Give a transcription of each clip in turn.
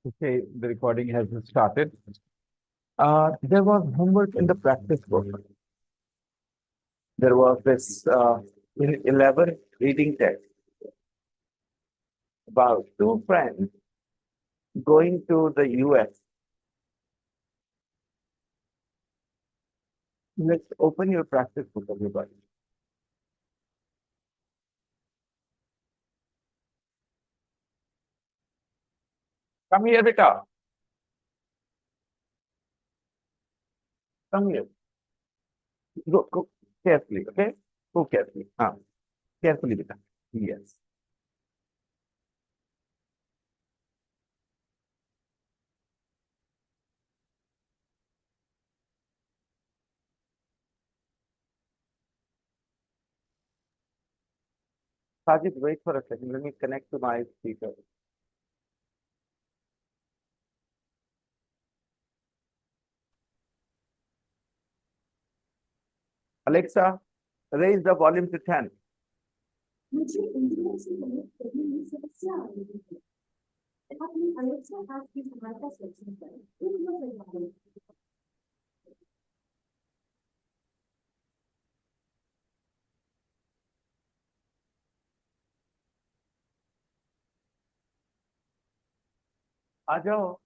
Okay, the recording has started. There was homework in the practice book. There was this in 11 reading text about two friends going to the US. Let's open your practice book, everybody. Come here, Vita. Come here. Go carefully, okay? Go carefully. Carefully, Vita. Yes. Sajid, wait for a second. Let me connect to my speaker. Alexa, raise the volume to 10. मुझे internet से connect करने में समस्या आ रही है। अपनी Alexa app की सहायता से करें। आ जाओ।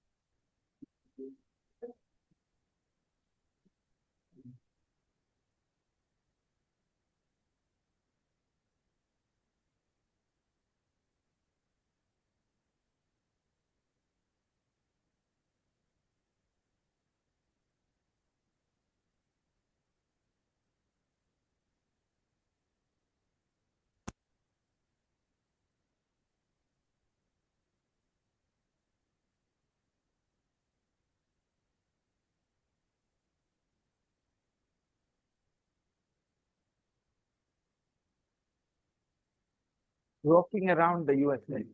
Rocking around the USA.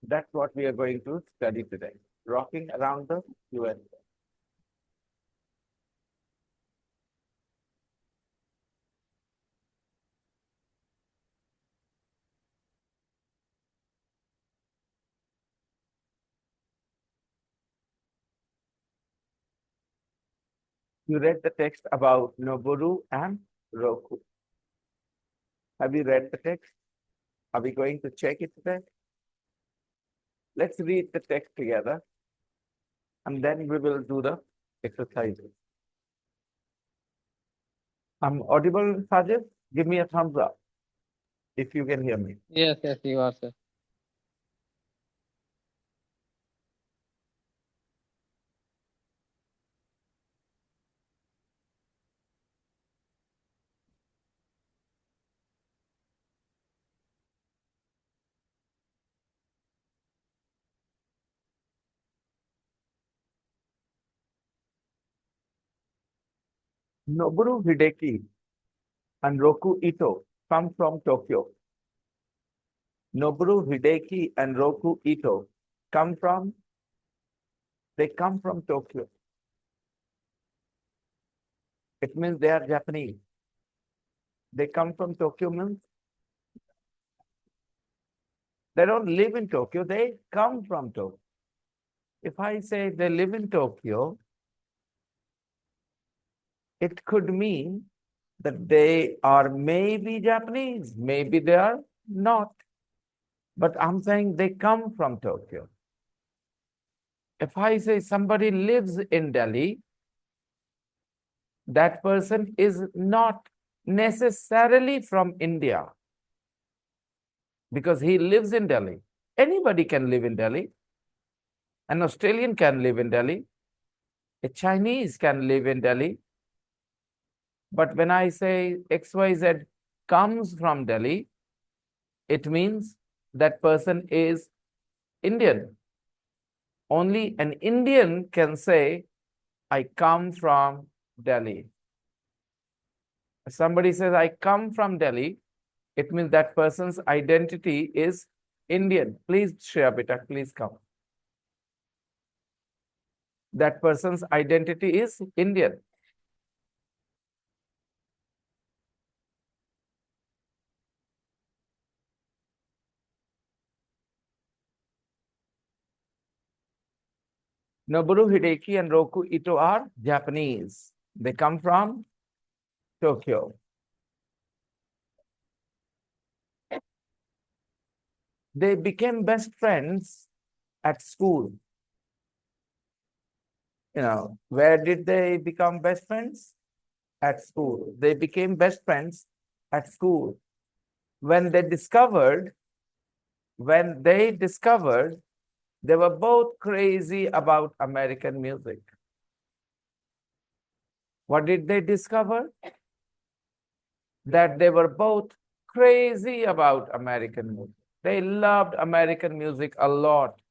That's what we are going to study today. Rocking around the USA. You read the text about Noboru and Roku. Have you read the text? Are we going to check it today? Let's read the text together and then we will do the exercises. I'm audible, Sajid? Give me a thumbs up if you can hear me. Yes, yes, you are, sir. Noboru Hideki and Roku Ito come from Tokyo. Noboru Hideki and Roku Ito come from, they come from Tokyo. It means they are Japanese. They come from Tokyo means they don't live in Tokyo, they come from Tokyo. If I say they live in Tokyo, it could mean that they are maybe Japanese, maybe they are not. But I'm saying they come from Tokyo. If I say somebody lives in Delhi, that person is not necessarily from India because he lives in Delhi. Anybody can live in Delhi. An Australian can live in Delhi. A Chinese can live in Delhi. But when I say XYZ comes from Delhi, it means that person is Indian. Only an Indian can say, I come from Delhi. If somebody says, I come from Delhi, it means that person's identity is Indian. Please, Shreya Beta, please come. That person's identity is Indian. Noboru Hideki and Roku Ito are Japanese. They come from Tokyo. They became best friends at school. Where did they become best friends? At school. They became best friends at school. When they discovered, they were both crazy about American music. What did they discover? That they were both crazy about American music. They loved American music a lot.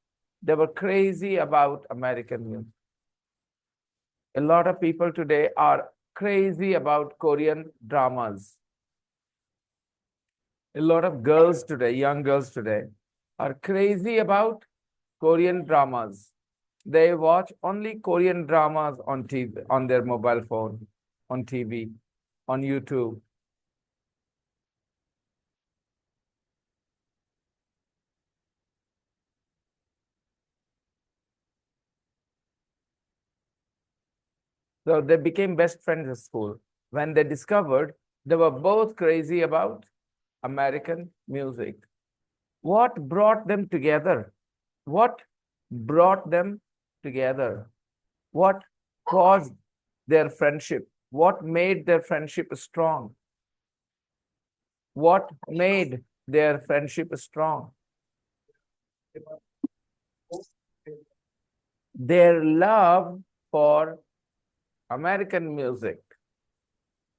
They were crazy about American music. A lot of people today are crazy about Korean dramas. A lot of girls today, young girls today, are crazy about Korean dramas. They watch only Korean dramas on TV, on their mobile phone, on TV, on YouTube. So they became best friends at school. When they discovered they were both crazy about American music. What brought them together? What brought them together? What caused their friendship? What made their friendship strong? What made their friendship strong? Their love for American music.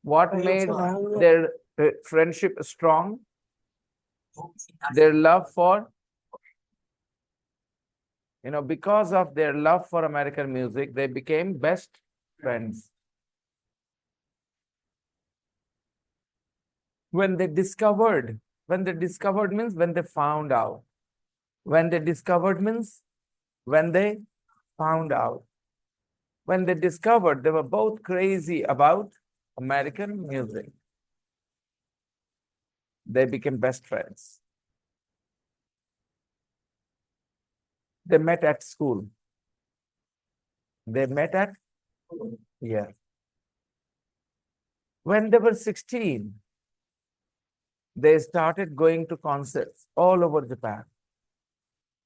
What made their friendship strong? Their love for, because of their love for American music, they became best friends. When they discovered means when they found out. When they discovered means when they found out. When they discovered they were both crazy about American music, they became best friends. They met at school. They met at, yeah. When they were 16, they started going to concerts all over Japan.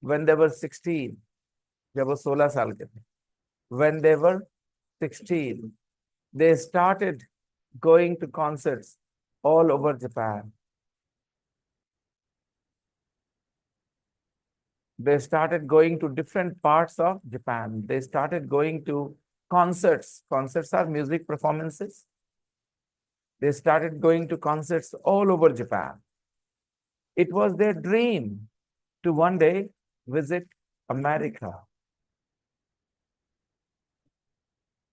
When they were 16, जब वो 16 साल के थे. When they were 16, they started going to concerts all over Japan. They started going to different parts of Japan. They started going to concerts. Concerts are music performances. They started going to concerts all over Japan. It was their dream to one day visit America.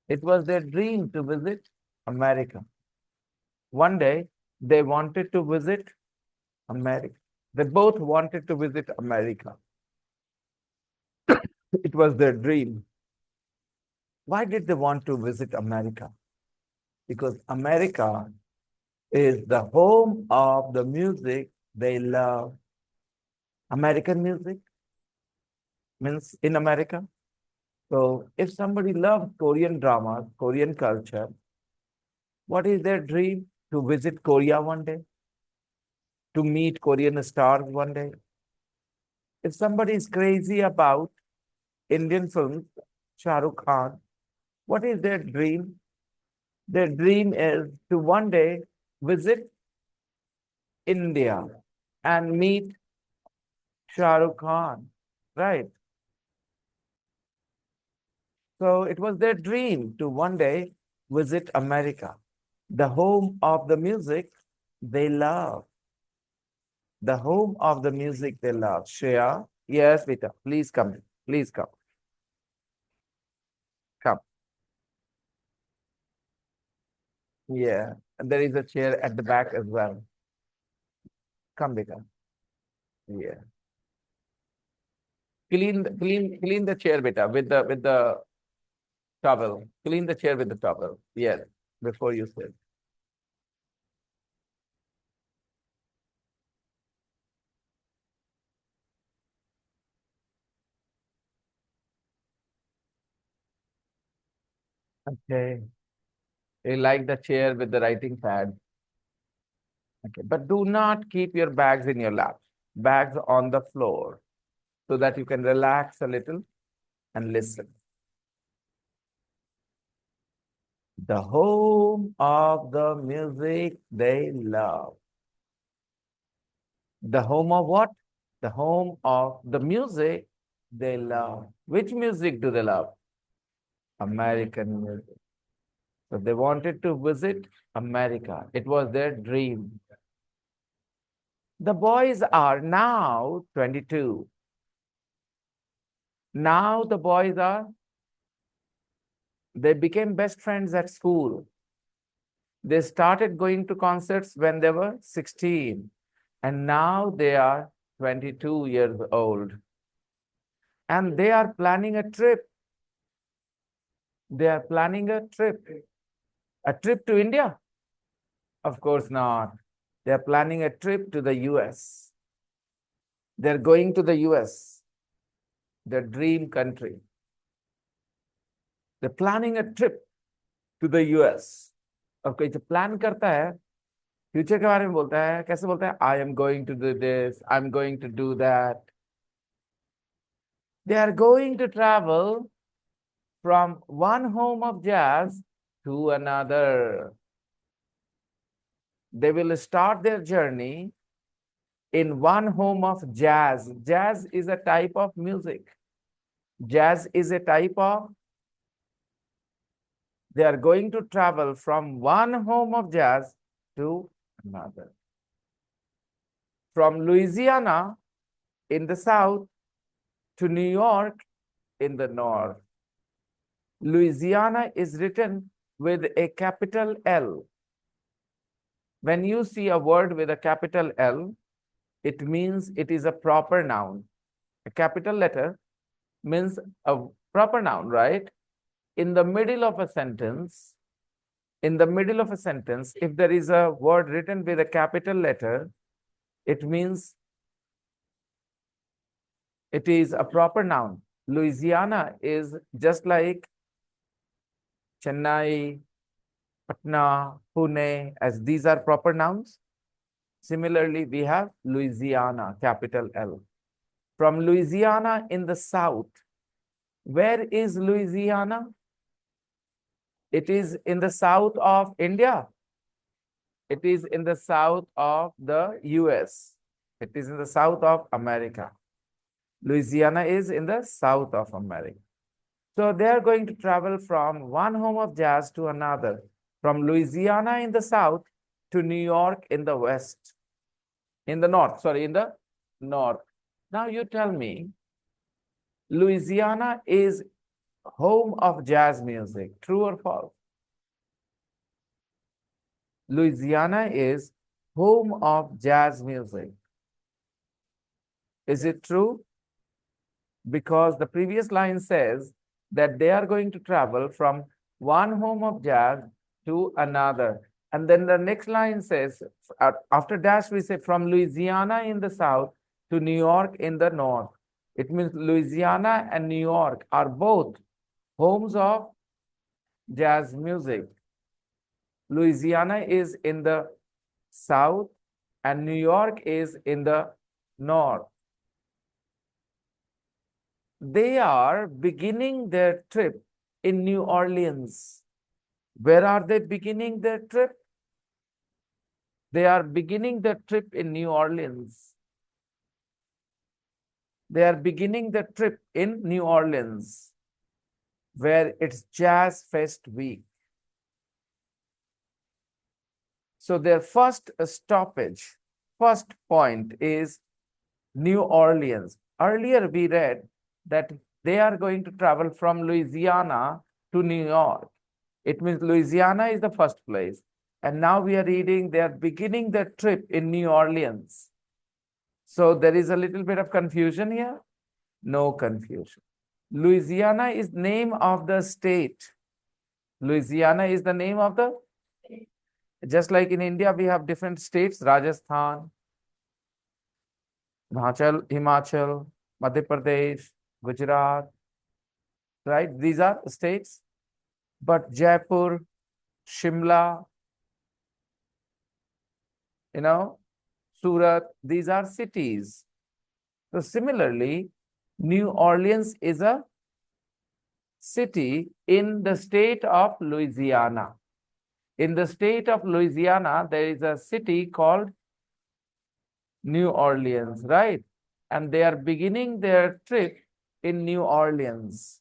It was their dream to visit America. One day, they wanted to visit America. They both wanted to visit America. It was their dream. Why did they want to visit America? Because America is the home of the music they love. American music means in America. So if somebody loves Korean dramas, Korean culture, what is their dream? To visit Korea one day? To meet Korean stars one day? If somebody is crazy about Indian films, Shah Rukh Khan, what is their dream? Their dream is to one day visit India and meet Shah Rukh Khan, right? So it was their dream to one day visit America, the home of the music they love. The home of the music they love. Shreya, yes, Vita, please come in. Please come. Come. Yeah, and there is a chair at the back as well. Come, Vita. Yeah. Clean the chair, Vita, with the towel. Clean the chair with the towel. Yes, before you sit. Okay. You like the chair with the writing pad. Okay. But do not keep your bags in your lap. Bags on the floor so that you can relax a little and listen. The home of the music they love. The home of what? The home of the music they love. Which music do they love? American music. So they wanted to visit America. It was their dream. The boys are now 22. Now the boys are, they became best friends at school. They started going to concerts when they were 16. And now they are 22 years old. And they are planning a trip. They are planning a trip. A trip to India? Of course not. They are planning a trip to the US. They're going to the US, their dream country. They're planning a trip to the US. और कोई जब plan करता है future के बारे में बोलता है कैसे बोलता है I am going to do this I am going to do that they are going to travel from one home of jazz to another they will start their journey in one home of jazz. Jazz is a type of music. Jazz is a type of, they are going to travel from one home of jazz to another. From Louisiana in the south to New York in the north. Louisiana is written with a capital L. When you see a word with a capital L, it means it is a proper noun. A capital letter means a proper noun, right? In the middle of a sentence, if there is a word written with a capital letter, it means it is a proper noun. Louisiana is just like Chennai, Patna, Pune, as these are proper nouns. Similarly, we have Louisiana, capital L. From Louisiana in the south, where is Louisiana? It is in the south of India. It is in the south of the US. It is in the south of America. Louisiana is in the south of America. So they are going to travel from one home of jazz to another, from Louisiana in the south to New York in the west, in the north, sorry, in the north. Now you tell me, Louisiana is home of jazz music, true or false? Louisiana is home of jazz music. Is it true? Because the previous line says that they are going to travel from one home of jazz to another. And then the next line says, after dash, we say from Louisiana in the south to New York in the north. It means Louisiana and New York are both homes of jazz music. Louisiana is in the south and New York is in the north. They are beginning their trip in New Orleans. Where are they beginning their trip? They are beginning their trip in New Orleans. They are beginning the trip in New Orleans, where it's Jazz Fest week. So their first stoppage, first point is New Orleans. Earlier we read that they are going to travel from Louisiana to New York. It means Louisiana is the first place. And now we are reading they are beginning their trip in New Orleans. So there is a little bit of confusion here. No confusion. Louisiana is name of the state. Louisiana is the name of the, just like in India, we have different states, Rajasthan, Himachal, Madhya Pradesh, Gujarat, right? These are states. But Jaipur, Shimla, Surat, these are cities. So similarly, New Orleans is a city in the state of Louisiana. In the state of Louisiana, there is a city called New Orleans, right? And they are beginning their trip in New Orleans.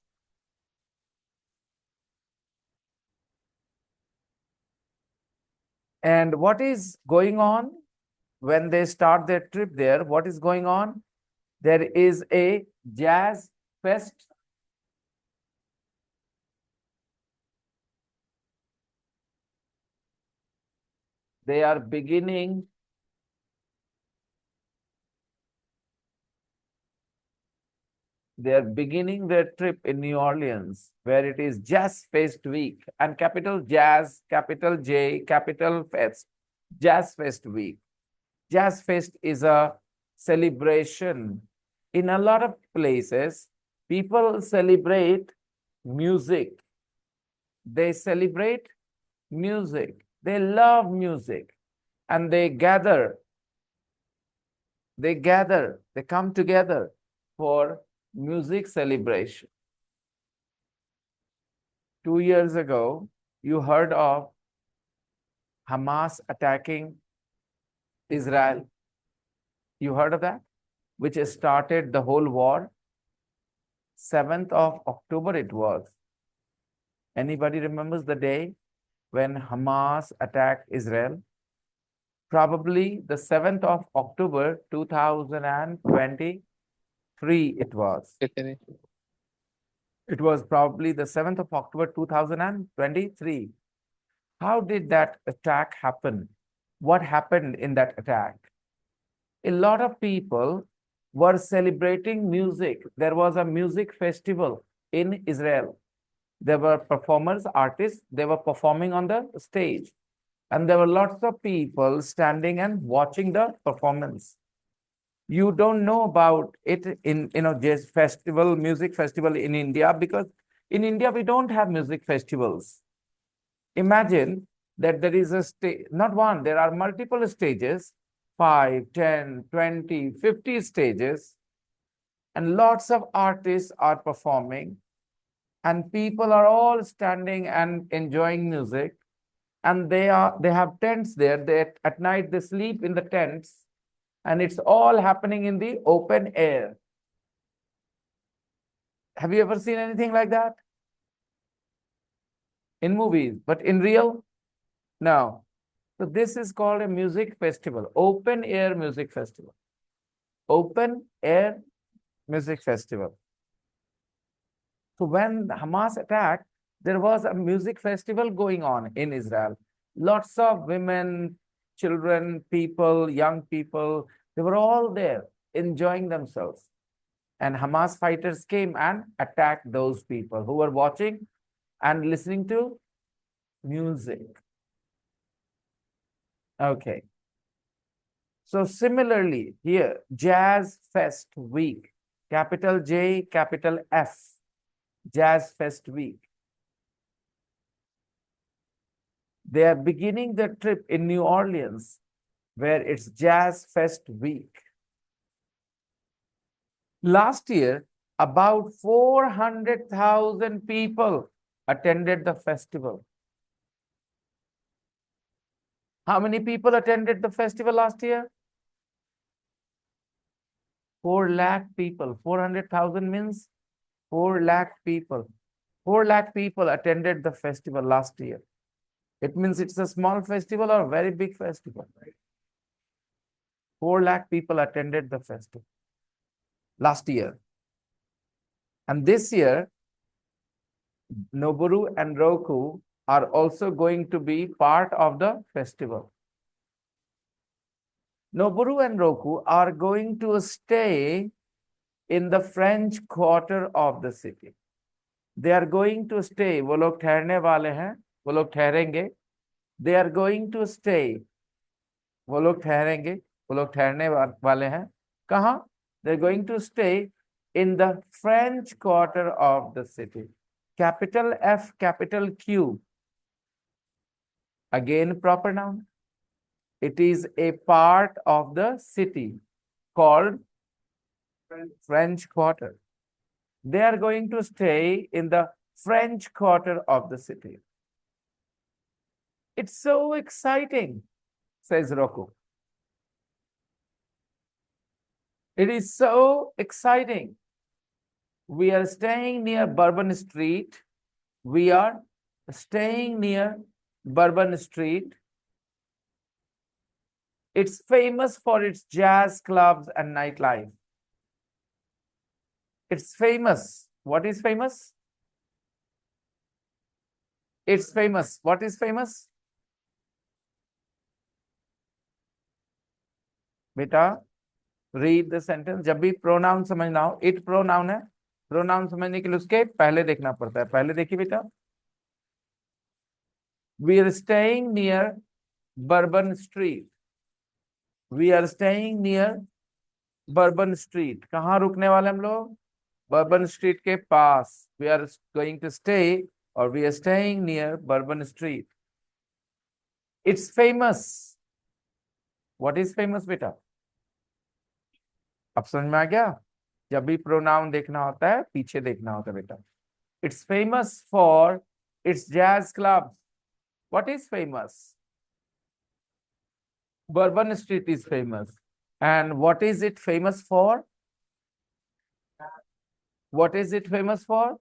And what is going on when they start their trip there? What is going on? There is a jazz fest. They are beginning their trip in New Orleans, where it is Jazz Fest Week, and capital Jazz, capital J, capital Fest, Jazz Fest Week. Jazz Fest is a celebration. In a lot of places, people celebrate music. They celebrate music. They love music. And they come together for music celebration. 2 years ago, you heard of Hamas attacking Israel. You heard of that? Which started the whole war. 7th of October it was. Anybody remembers the day when Hamas attacked Israel? Probably the 7th of October 2023 it was. It was probably the 7th of October 2023. How did that attack happen? What happened in that attack? A lot of people were celebrating music. There was a music festival in Israel. There were performers, artists, they were performing on the stage. And there were lots of people standing and watching the performance. You don't know about it in jazz festival, music festival in India, because in India we don't have music festivals. Imagine that there is a stage, not one, there are multiple stages, 5, 10, 20, 50 stages, and lots of artists are performing, and people are all standing and enjoying music, and they have tents there. At night they sleep in the tents, and it's all happening in the open air. Have you ever seen anything like that? In movies, but in real? No. So this is called a music festival, open air music festival. Open air music festival. So when Hamas attacked, there was a music festival going on in Israel. Lots of women, children, people, young people, they were all there enjoying themselves. And Hamas fighters came and attacked those people who were watching and listening to music. Okay. So similarly, here, Jazz Fest Week, capital J, capital F, Jazz Fest Week. They are beginning their trip in New Orleans, where it's Jazz Fest Week. Last year, about 400,000 people attended the festival. How many people attended the festival last year? 4 lakh people. 400,000 means 4 lakh people. 4 lakh people attended the festival last year. It means it's a small festival or a very big festival. 4 lakh people attended the festival last year. And this year, Noboru and Roku are also going to be part of the festival. Noboru and Roku are going to stay in the French quarter of the city. They are going to stay. वो लोग ठहरने वाले हैं, वो लोग ठहरेंगे. They are going to stay. वो लोग ठहरेंगे, वो लोग ठहरने वाले हैं. कहाँ? They're going to stay in the French quarter of the city. Capital F, capital Q. Again, proper noun. It is a part of the city called French Quarter. They are going to stay in the French Quarter of the city. It's so exciting, says Rocco. It is so exciting. We are staying near Bourbon Street. We are staying near Bourbon Street. It's famous for its jazz clubs and nightlife. It's famous. What is famous? It's famous. What is famous? बेटा, read the sentence. जब भी pronoun समझना हो, it pronoun है. Pronoun समझने के लिए उसके पहले देखना पड़ता है. पहले देखिए बेटा. We are staying near Bourbon Street. We are staying near Bourbon Street. कहाँ रुकने वाले हम लोग? Bourbon Street के पास. We are going to stay or we are staying near Bourbon Street. It's famous. What is famous बेटा? अब समझ में आ गया? जब भी प्रोनाउन देखना होता है पीछे देखना होता है बेटा. It's famous for its jazz clubs. What is famous? Bourbon Street is famous. And what is it famous for? What is it famous for?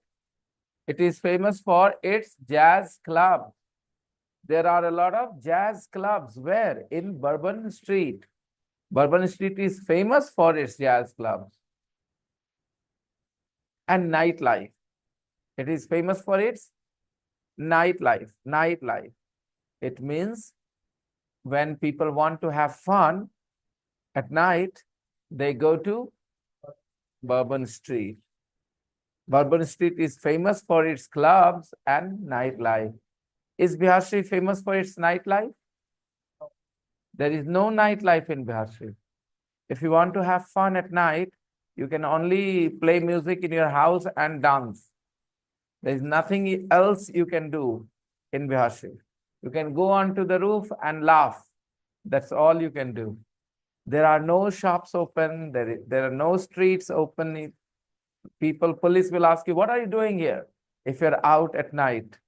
It is famous for its jazz club. There are a lot of jazz clubs. Where? In Bourbon Street. Bourbon Street is famous for its jazz clubs and nightlife. It is famous for its nightlife. Nightlife. It means when people want to have fun at night, they go to Bourbon Street. Bourbon Street is famous for its clubs and nightlife. Is Bihar Sharif famous for its nightlife? There is no nightlife in Bihar Sharif. If you want to have fun at night, you can only play music in your house and dance. There is nothing else you can do in Bihar Sharif. You can go onto the roof and laugh. That's all you can do. There are no shops open. There are no streets open. Police will ask you, what are you doing here? If you're out at night.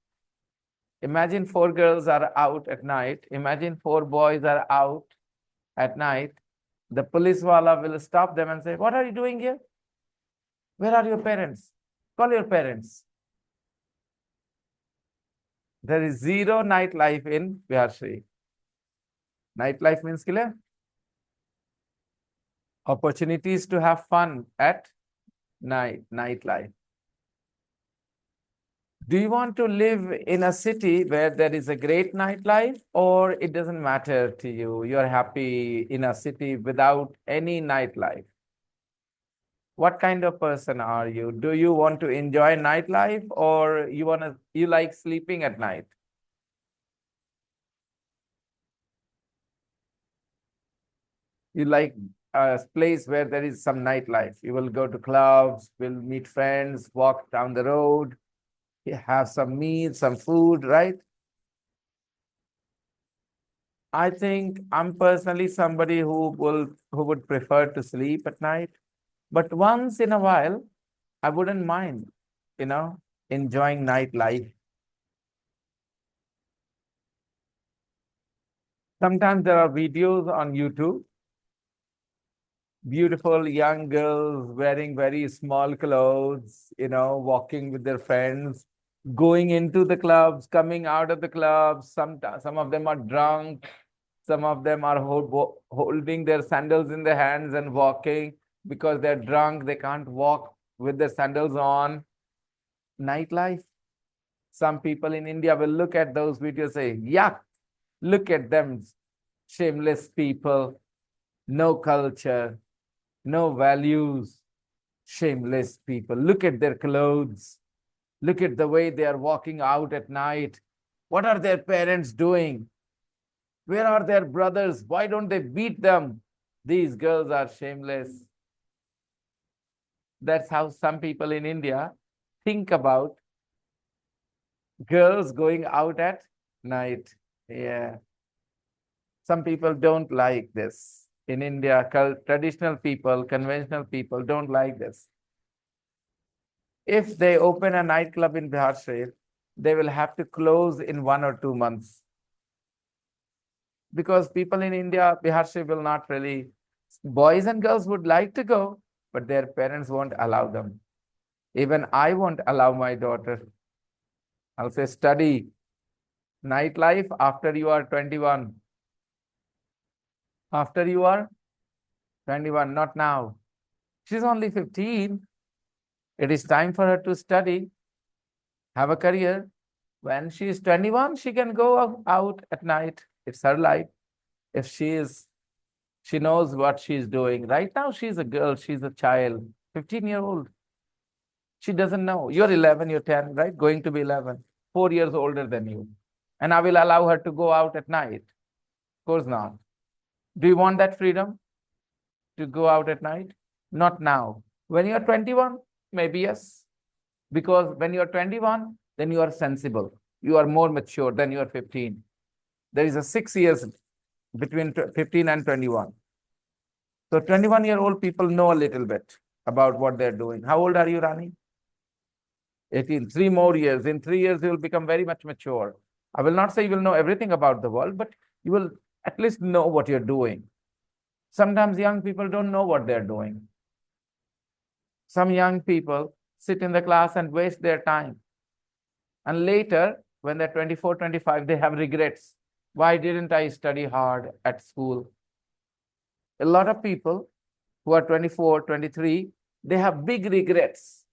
Imagine 4 girls are out at night. Imagine 4 boys are out at night. The police wala will stop them and say, what are you doing here? Where are your parents? Call your parents. There is zero nightlife in Bihar Sharif. Nightlife means clear? Opportunities to have fun at night, nightlife. Do you want to live in a city where there is a great nightlife, or it doesn't matter to you? You're happy in a city without any nightlife. What kind of person are you? Do you want to enjoy nightlife, or you like sleeping at night? You like a place where there is some nightlife. You will go to clubs, will meet friends, walk down the road, have some meat, some food, right? I think I'm personally somebody who would prefer to sleep at night. But once in a while, I wouldn't mind, enjoying nightlife. Sometimes there are videos on YouTube, beautiful young girls wearing very small clothes, walking with their friends, going into the clubs, coming out of the clubs. Some of them are drunk. Some of them are holding their sandals in their hands and walking because they're drunk. They can't walk with their sandals on. Nightlife. Some people in India will look at those videos and say, yuck, look at them, shameless people, no culture, no values, shameless people. Look at their clothes. Look at the way they are walking out at night. What are their parents doing? Where are their brothers? Why don't they beat them? These girls are shameless. That's how some people in India think about Girls going out at night. Yeah. Some people don't like this. In India, traditional people, conventional people don't like this. If they open a nightclub in Bihar Sharif, they will have to close in 1 or 2 months because people in India, Bihar Sharif will not really, boys and girls would like to go, but their parents won't allow them. Even I won't allow my daughter. I'll say, study nightlife after you are 21. After you are 21, not now. She's only 15. It is time for her to study, have a career. When she is 21, she can go out at night. It's her life. If she knows what she's doing. Right now, she's a girl, she's a child, 15-year-old. She doesn't know. You're 11, you're 10, right? Going to be 11, 4 years older than you. And I will allow her to go out at night. Of course not. Do you want that freedom to go out at night? Not now. When you're 21, maybe yes. Because when you're 21, then you are sensible. You are more mature than you are 15. There is a 6 years between 15 and 21. So 21-year-old people know a little bit about what they're doing. How old are you, Rani? 18. 3 more years. In 3 years, you will become very much mature. I will not say you will know everything about the world, but you will at least know what you're doing. Sometimes young people don't know what they're doing. Some young people sit in the class and waste their time. And later, when they're 24, 25, they have regrets. Why didn't I study hard at school? A lot of people who are 24, 23, they have big regrets.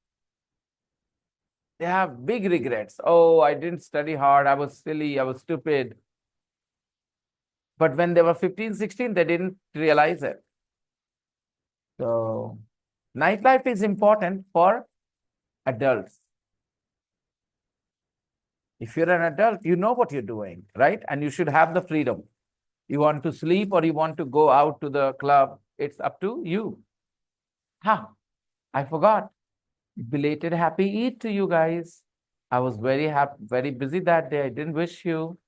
They have big regrets. Oh, I didn't study hard. I was silly. I was stupid. But when they were 15, 16, they didn't realize it. So, nightlife is important for adults. If you're an adult, you know what you're doing, right? And you should have the freedom. You want to sleep or you want to go out to the club, it's up to you. I forgot. Belated happy Eid to you guys. I was very happy, very busy that day. I didn't wish you.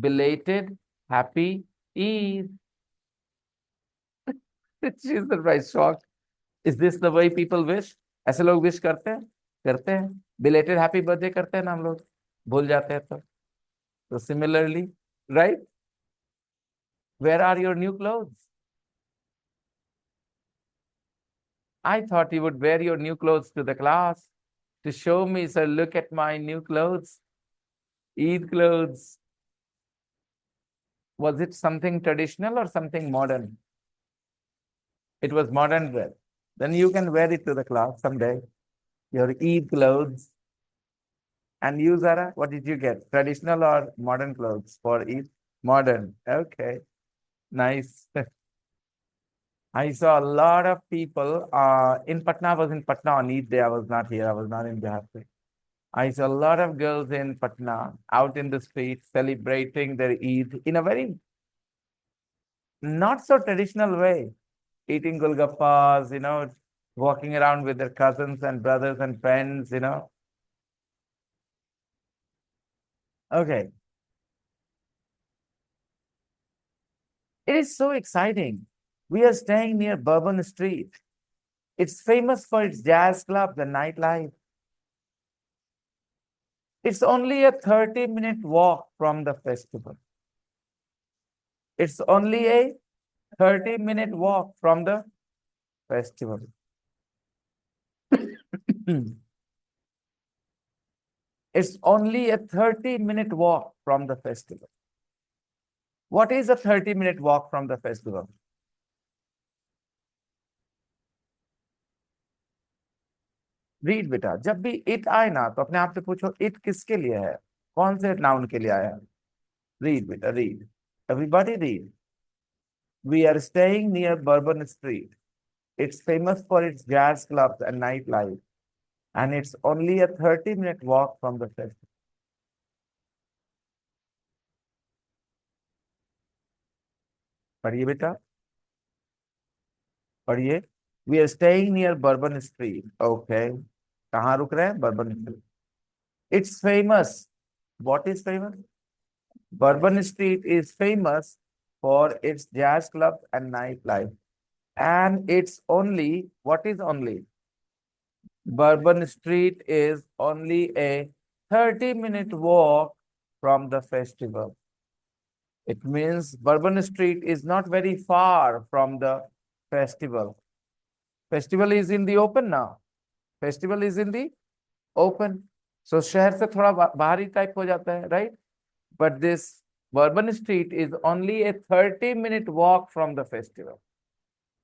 Belated happy Eid. She's the right shocked. Is this the way people wish? ऐसे लोग wish करते हैं? करते हैं. Belated happy birthday करते हैं ना हम लोग. भूल जाते हैं तो. So similarly, right? Where are your new clothes? I thought you would wear your new clothes to the class to show me, sir, look at my new clothes, Eid clothes. Was it something traditional or something modern? It was modern wear. Then you can wear it to the class someday, your Eid clothes. And you, Zara, what did you get? Traditional or modern clothes for Eid? Modern. Okay, nice. I saw a lot of people in Patna. I was in Patna on Eid day. I was not here. I was not in Bihar. I saw a lot of girls in Patna out in the streets celebrating their Eid in a very not so traditional way, eating gulgappas, walking around with their cousins and brothers and friends. Okay. It is so exciting. We are staying near Bourbon Street. It's famous for its jazz clubs and nightlife. It's only a 30-minute walk from the festival. It's only a 30-minute walk from the festival. It's only a 30-minute walk from the festival. What is a 30-minute walk from the festival? Read बेटा जब भी it आए ना तो अपने आप से पूछो इट किसके लिए है कौन से नाउन के लिए आया है रीड बेटा read everybody read we are staying near Bourbon street it's famous for its jazz clubs and nightlife and it's only a 30-minute walk from the festival पढ़िए बेटा पढ़िए we are staying near bourbon street okay कहाँ रुक रहे हैं bourbon street It's famous. What is famous? Bourbon Street is famous for its jazz clubs and nightlife. And it's only, what is only? Bourbon Street is only a 30-minute walk from the festival. It means Bourbon Street is not very far from the festival. Festival is in the open now. Festival is in the open. So शहर से थोड़ा बाहरी type हो जाता है, right? But this Bourbon Street is only a 30-minute walk from the festival.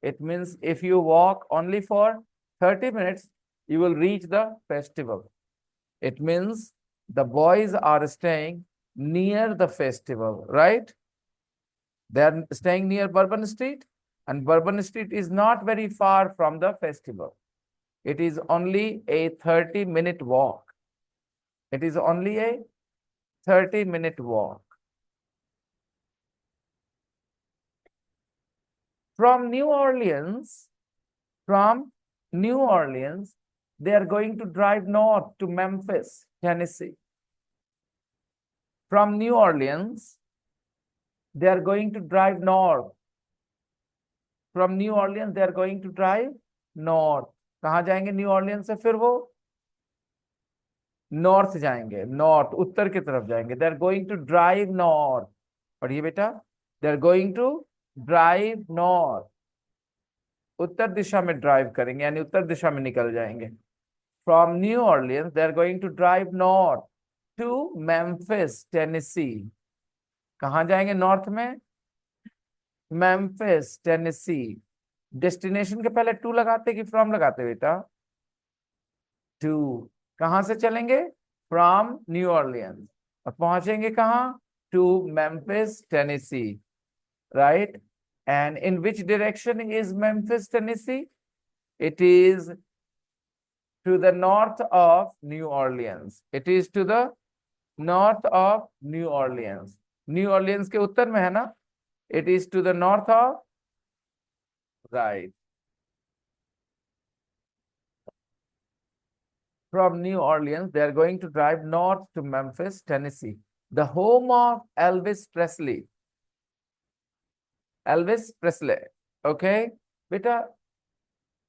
It means if you walk only for 30 minutes, you will reach the festival. It means the boys are staying near the festival, right? They are staying near Bourbon Street, and Bourbon Street is not very far from the festival. It is only a 30-minute walk. It is only a 30-minute walk. From New Orleans, they are going to drive north to Memphis, Tennessee. From New Orleans, they are going to drive north. From New Orleans, they are going to drive north. कहाँ जाएंगे new Orleans से? फिर वो north जाएंगे, north उत्तर की तरफ जाएंगे. They are going to drive north. पढ़िए बेटा, they are going to drive north. उत्तर दिशा में ड्राइव करेंगे, यानी उत्तर दिशा में निकल जाएंगे. From New Orleans they are going to drive north to Memphis, Tennessee. कहाँ जाएंगे नॉर्थ में? Memphis, Tennessee. डेस्टिनेशन के पहले टू लगाते कि फ्रॉम लगाते बेटा? टू. कहां से चलेंगे? From New Orleans. और पहुंचेंगे कहां? To Memphis, Tennessee, right? And in which direction is Memphis, Tennessee? It is to the north of New Orleans. It is to the north of New Orleans. New Orleans के उत्तर में है ना? It is to the north of, right. From New Orleans, they are going to drive north to Memphis, Tennessee, the home of Elvis Presley. Elvis Presley, okay? Beta,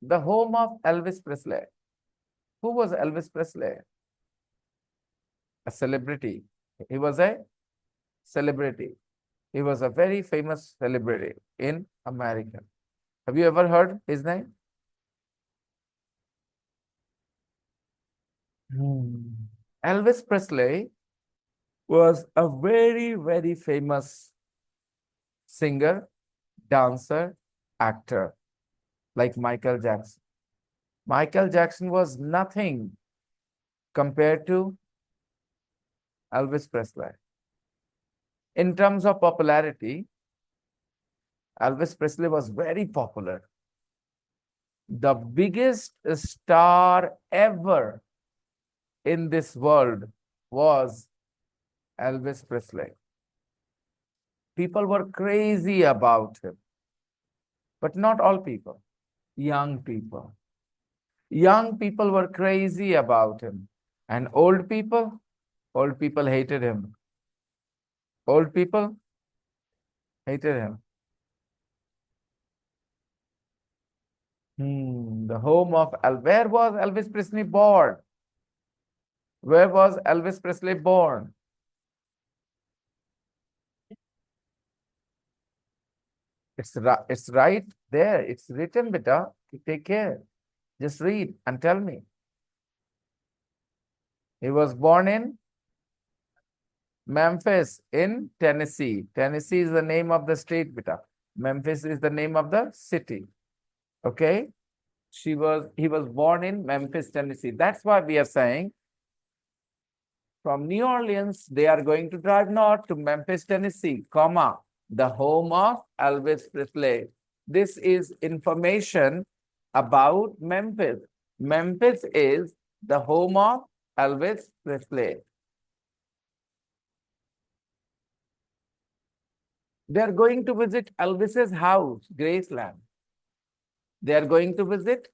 the home of Elvis Presley. Who was Elvis Presley? A celebrity. He was a celebrity. He was a very famous celebrity in America. Have you ever heard his name? Elvis Presley was a very, very famous singer, dancer, actor, like Michael Jackson. Michael Jackson was nothing compared to Elvis Presley. In terms of popularity, Elvis Presley was very popular. The biggest star ever in this world was Elvis Presley. People were crazy about him, but not all people. Young people. Young people were crazy about him. And old people hated him. Old people hated him. The home of where was Elvis Presley born? Where was Elvis Presley born? It's right there. It's written, beta. Take care. Just read and tell me. He was born in Memphis in Tennessee. Tennessee is the name of the state, beta. Memphis is the name of the city. Okay? He was born in Memphis, Tennessee. That's why we are saying from New Orleans, they are going to drive north to Memphis, Tennessee, comma, the home of Elvis Presley. This is information about Memphis. Memphis is the home of Elvis Presley. They are going to visit Elvis's house, Graceland. They are going to visit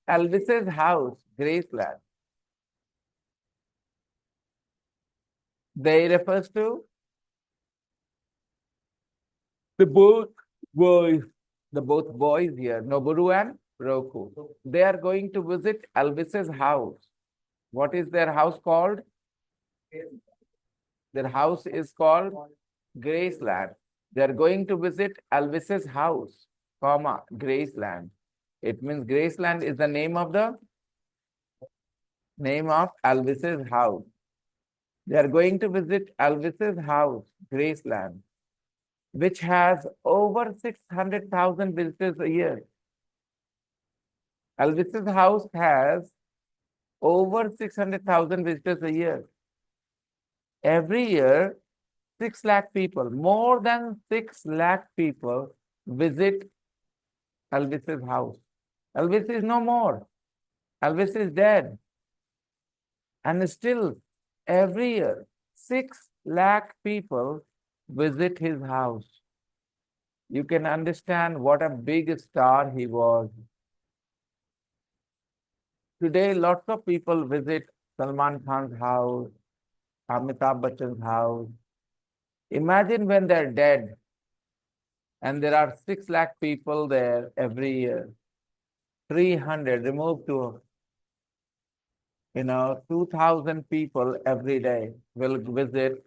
Elvis's house, Graceland. They refers to the both boys, the both boys here, Noboru and Roku. They are going to visit Elvis's house. What is their house called? Their house is called Graceland. They are going to visit Elvis's house, comma, Graceland. It means Graceland is the name of Elvis's house. They are going to visit Elvis's house, Graceland, which has over 600,000 visitors a year. Elvis's house has over 600,000 visitors a year. Every year, 6 lakh people, more than 6 lakh people visit Elvis's house. Elvis is no more. Elvis is dead. And still, every year, 6 lakh people visit his house. You can understand what a big star he was. Today, lots of people visit Salman Khan's house, Amitabh Bachchan's house. Imagine when they're dead and there are 6 lakh people there every year. 300 removed to 2,000 people every day will visit.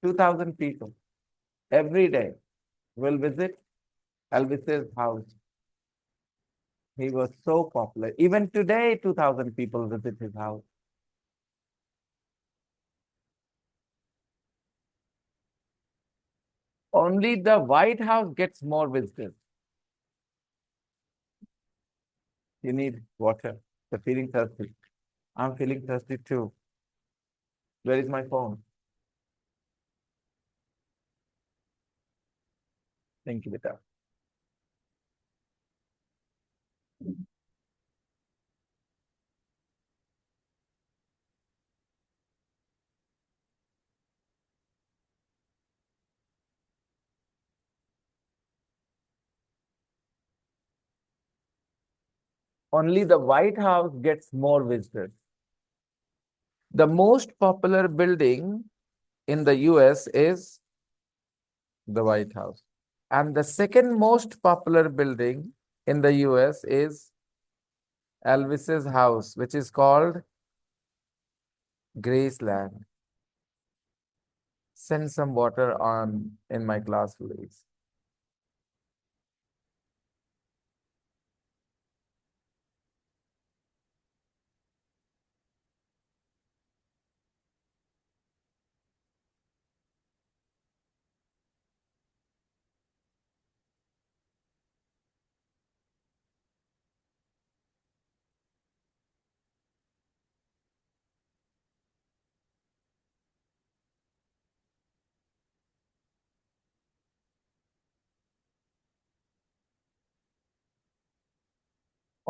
2,000 people every day will visit Elvis's house. He was so popular. Even today, 2,000 people visit his house. Only the White House gets more visitors. You need water. You're feeling thirsty. I'm feeling thirsty too. Where is my phone? Thank you, Beta. Only the White House gets more visitors. The most popular building in the US is the White House. And the second most popular building in the US is Elvis's house, which is called Graceland. Send some water on in my class, please.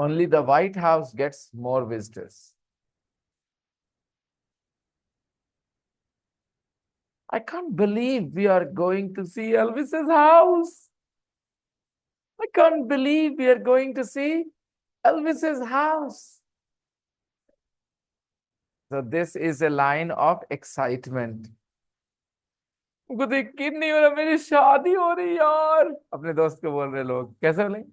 Only the White House gets more visitors. I can't believe we are going to see Elvis's house. I can't believe we are going to see Elvis's house. So this is a line of excitement. मुझे यकीन नहीं हो रहा मेरी शादी हो रही यार अपने दोस्त को बोल रहे लोग कैसे बोले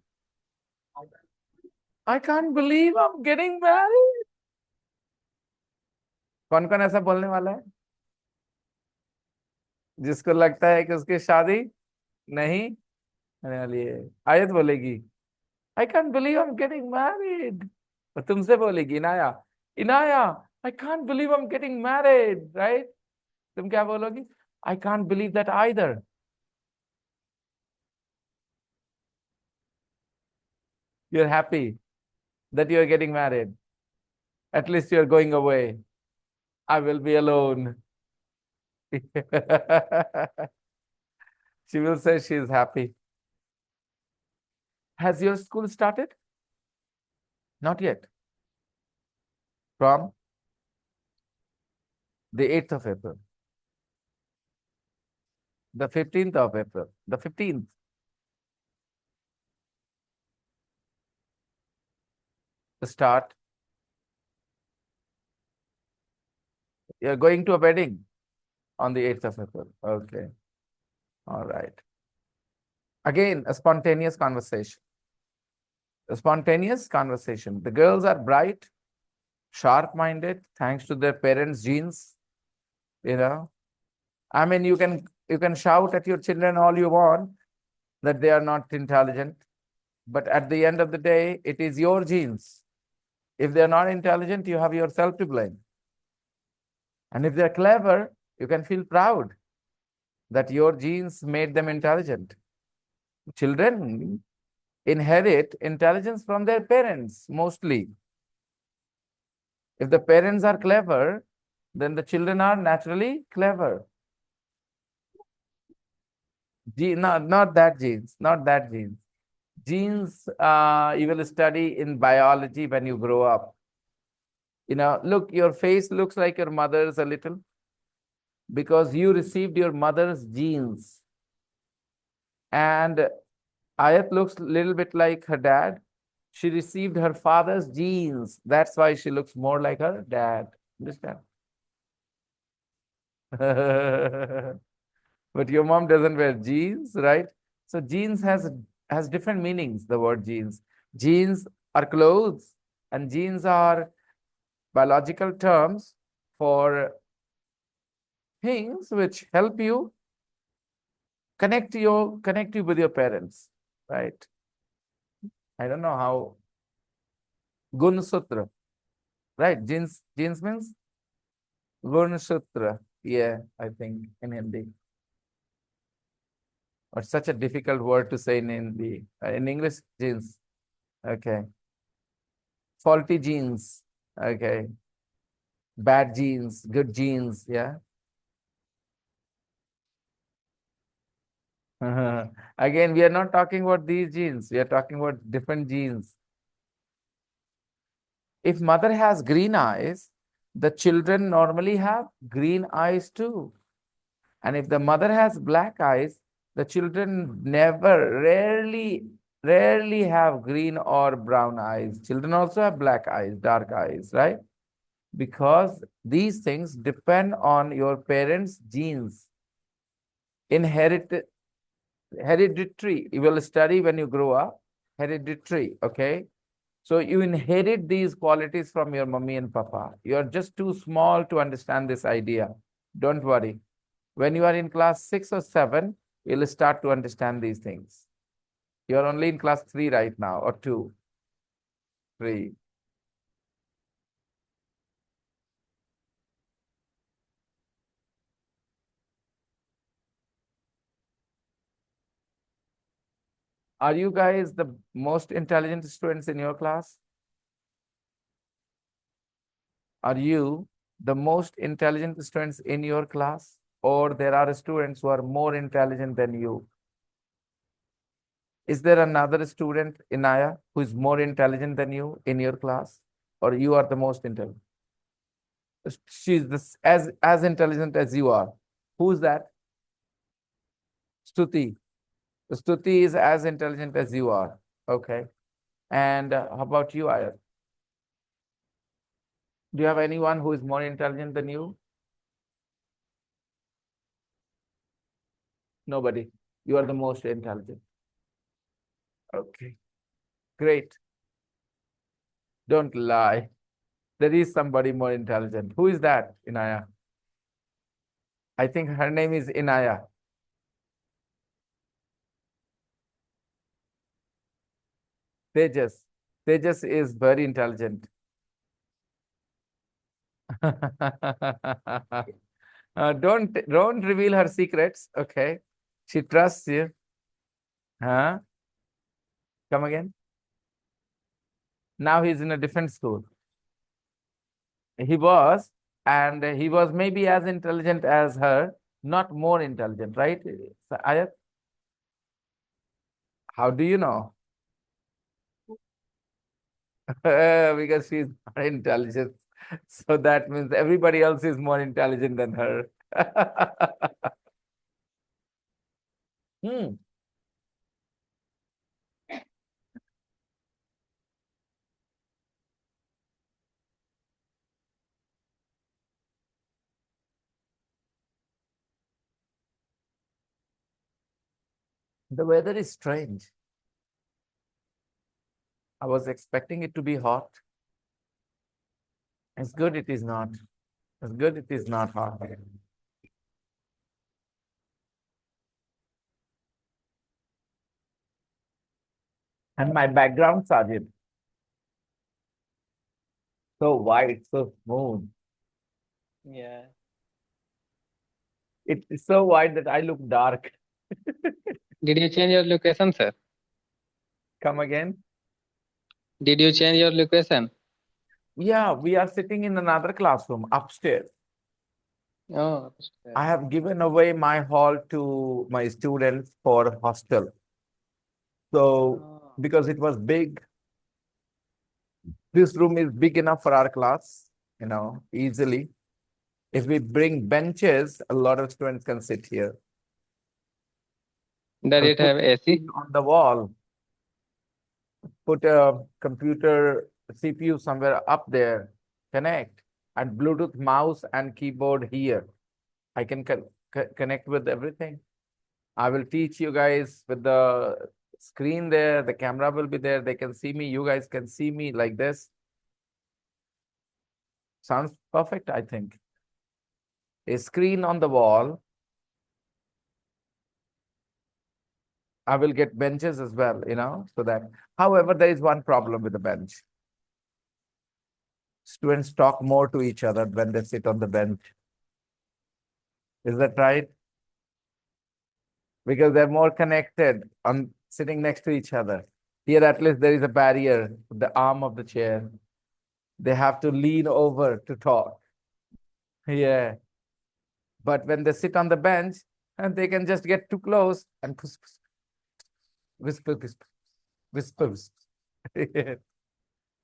I can't believe I'm getting married. कौन कौन ऐसा बोलने वाला है जिसको लगता है कि उसकी शादी नहीं होने वाली है आयत बोलेगी I can't believe I'm getting married. और तुमसे बोलेगी Inaya Inaya I can't believe I'm getting married, right? तुम क्या बोलोगी I can't believe that either. You're happy that you're getting married. At least you're going away. I will be alone. She will say she's happy. Has your school started? Not yet. From the 8th of April, the 15th of April, the 15th. Start. You're going to a wedding. On the 8th of April. Okay. All right. Again, a spontaneous conversation. A spontaneous conversation. The girls are bright, sharp-minded, thanks to their parents' genes. You know, I mean, you can shout at your children all you want that they are not intelligent, but at the end of the day, it is your genes. If they're not intelligent, you have yourself to blame. And if they're clever, you can feel proud that your genes made them intelligent. Children inherit intelligence from their parents mostly. If the parents are clever, then the children are naturally clever. Not that genes, not that genes. Genes you will study in biology when you grow up. Look, your face looks like your mother's a little because you received your mother's genes. And Ayat looks a little bit like her dad. She received her father's genes. That's why she looks more like her dad. Understand? But your mom doesn't wear jeans, right? So jeans has different meanings, the word jeans. Jeans are clothes, and jeans are biological terms for things which help you connect you with your parents, right? I don't know how Gun Sutra, right? Jeans means Gun Sutra. Yeah, I think in Hindi. But such a difficult word to say in Hindi. In English, jeans. Okay. Faulty genes. Okay. Bad genes, good genes. Yeah. Again, we are not talking about these genes. We are talking about different genes. If mother has green eyes, the children normally have green eyes too. And if the mother has black eyes, the children rarely have green or brown eyes. Children also have black eyes, dark eyes, right? Because these things depend on your parents' genes. Inherit, hereditary. You will study when you grow up. Hereditary, okay? So you inherit these qualities from your mummy and papa. You are just too small to understand this idea. Don't worry. When you are in class 6 or 7, you'll start to understand these things. You are only in class 3 right now, or 2, 3. Are you guys the most intelligent students in your class? Are you the most intelligent students in your class? Or there are students who are more intelligent than you? Is there another student, Inaya, who is more intelligent than you in your class? Or you are the most intelligent? She's as intelligent as you are. Who's that? Stuti. Stuti is as intelligent as you are. Okay. And how about you, Ayat? Do you have anyone who is more intelligent than you? Nobody. You are the most intelligent. Okay. Great. Don't lie. There is somebody more intelligent. Who is that, Inaya? I think her name is Inaya. Tejas. Tejas is very intelligent. Don't reveal her secrets. Okay. She trusts you. Huh? Come again. Now he's in a different school. He was, and he was maybe as intelligent as her, not more intelligent, right? So, Ayat, how do you know? Because she's more intelligent. So that means everybody else is more intelligent than her. Hmm. The weather is strange. I was expecting it to be hot. It's good it is not. It's good it is not hot. And my background, Sajid, so white, so smooth. Yeah. It's so white that I look dark. Did you change your location, sir? Come again? Did you change your location? Yeah, we are sitting in another classroom upstairs. Oh, I upstairs. have given away my hall to my students for hostel. So, Oh, because it was big, this room is big enough for our class, easily. If we bring benches, a lot of students can sit here. does I'll it put have AC? screen on the wall, put a computer CPU somewhere up there, connect, and Bluetooth mouse and keyboard here. I can connect with everything. I will teach you guys with the screen there, the camera will be there. They can see me. You guys can see me like this. Sounds perfect, I think. A screen on the wall. I will get benches as well, so that. However, there is one problem with the bench. Students talk more to each other when they sit on the bench. Is that right? Because they're more connected on sitting next to each other. Here, at least there is a barrier, the arm of the chair. They have to lean over to talk. Yeah. But when they sit on the bench, and they can just get too close and whisper, whisper, whisper, whisper.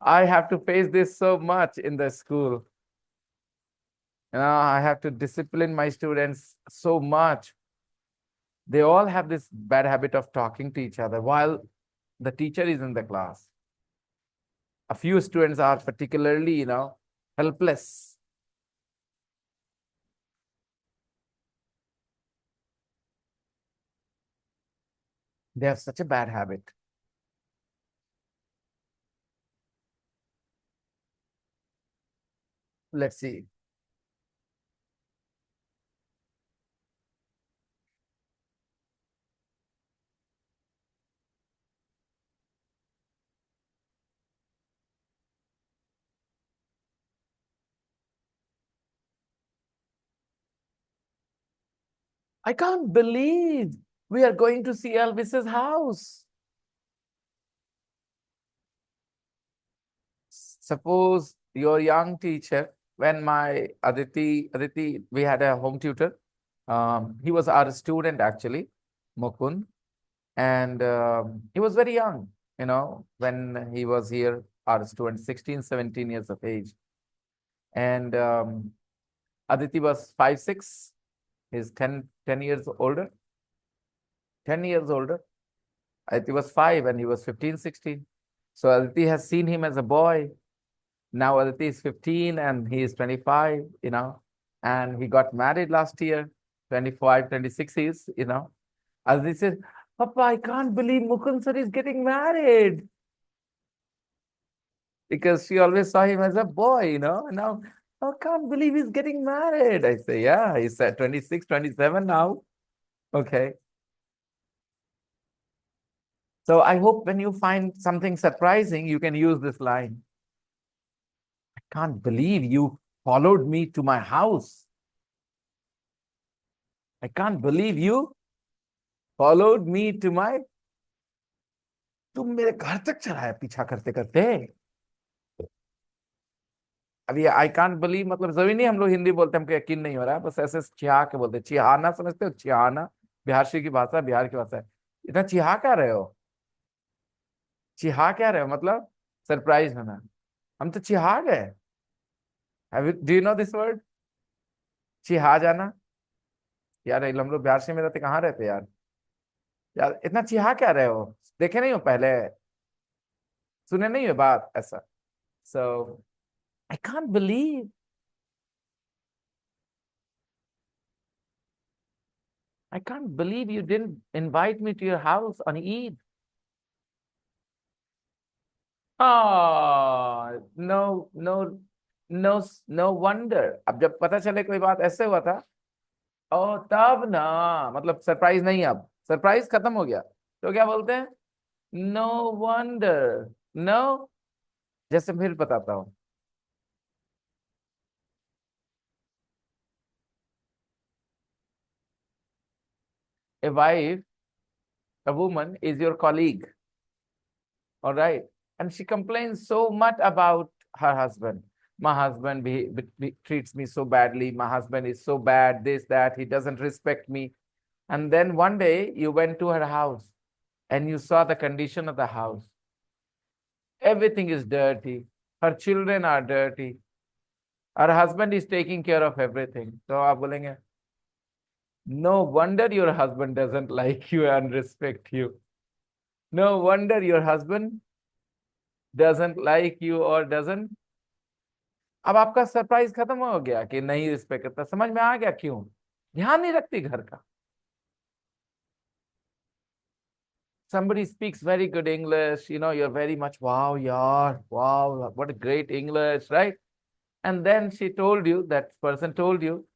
I have to face this so much in the school. I have to discipline my students so much. They all have this bad habit of talking to each other while the teacher is in the class. A few students are particularly, helpless. They have such a bad habit. Let's see. I can't believe we are going to see Elvis's house. Suppose your young teacher, when my Aditi, we had a home tutor. He was our student actually, Mukund, and he was very young, when he was here, our student, 16, 17 years of age. And Aditi was 5'6". He's 10 years older, 10 years older. Aditi was 5 and he was 15, 16. So Aditi has seen him as a boy. Now Aditi is 15 and he is 25, and he got married last year, 25, 26 is, Aditi says, Papa, I can't believe Mukund sir is getting married. Because she always saw him as a boy, Now, I can't believe he's getting married. I say, yeah, he's at 26, 27 now. Okay. So I hope when you find something surprising, you can use this line. I can't believe you followed me to my house. I can't believe you followed me to my. तुम मेरे घर तक चला है पीछा करते करते. अभी आई कांट बिलीव मतलब जरूरी नहीं हम लोग हिंदी बोलते हैं हमको यकीन नहीं हो रहा है बस ऐसे चिहा के बोलते हैं चिहाना समझते हो चिहाना बिहारशी की भाषा बिहार की भाषा है इतना चिहा क्या रहे हो चिहा क्या रहे हो मतलब सरप्राइज होना हम तो चिहा गए do you know this word चिहा जाना यार हम लोग बिहारशी में रहते कहाँ रहते यार यार इतना चिहा क्या रहे हो देखे नहीं हो पहले सुने नहीं हो बात ऐसा so I can't believe. I can't believe you didn't invite me to your house on Eid. No, no, no, no wonder. अब जब पता चले कोई बात ऐसे हुआ था, ओ तब ना, मतलब सरप्राइज नहीं, अब सरप्राइज खत्म हो गया, तो क्या बोलते हैं? No wonder. नो, जैसे फिर बताता हूँ। A wife, a woman is your colleague, all right, and she complains so much about her husband. My husband treats me so badly. My husband is so bad, this, that, he doesn't respect me. And then one day you went to her house and you saw the condition of the house. Everything is dirty. Her children are dirty. Her husband is taking care of everything. So आप बोलेंगे, no wonder your husband doesn't like you and respect you. No wonder your husband doesn't like you or doesn't. अब आपका surprise खत्म हो गया कि नहीं respect करता, समझ में आ गया क्यों? ध्यान नहीं रखती घर का। Somebody speaks very good English, you're very much, wow, yeah, wow, what a great English, right? And then that person told you,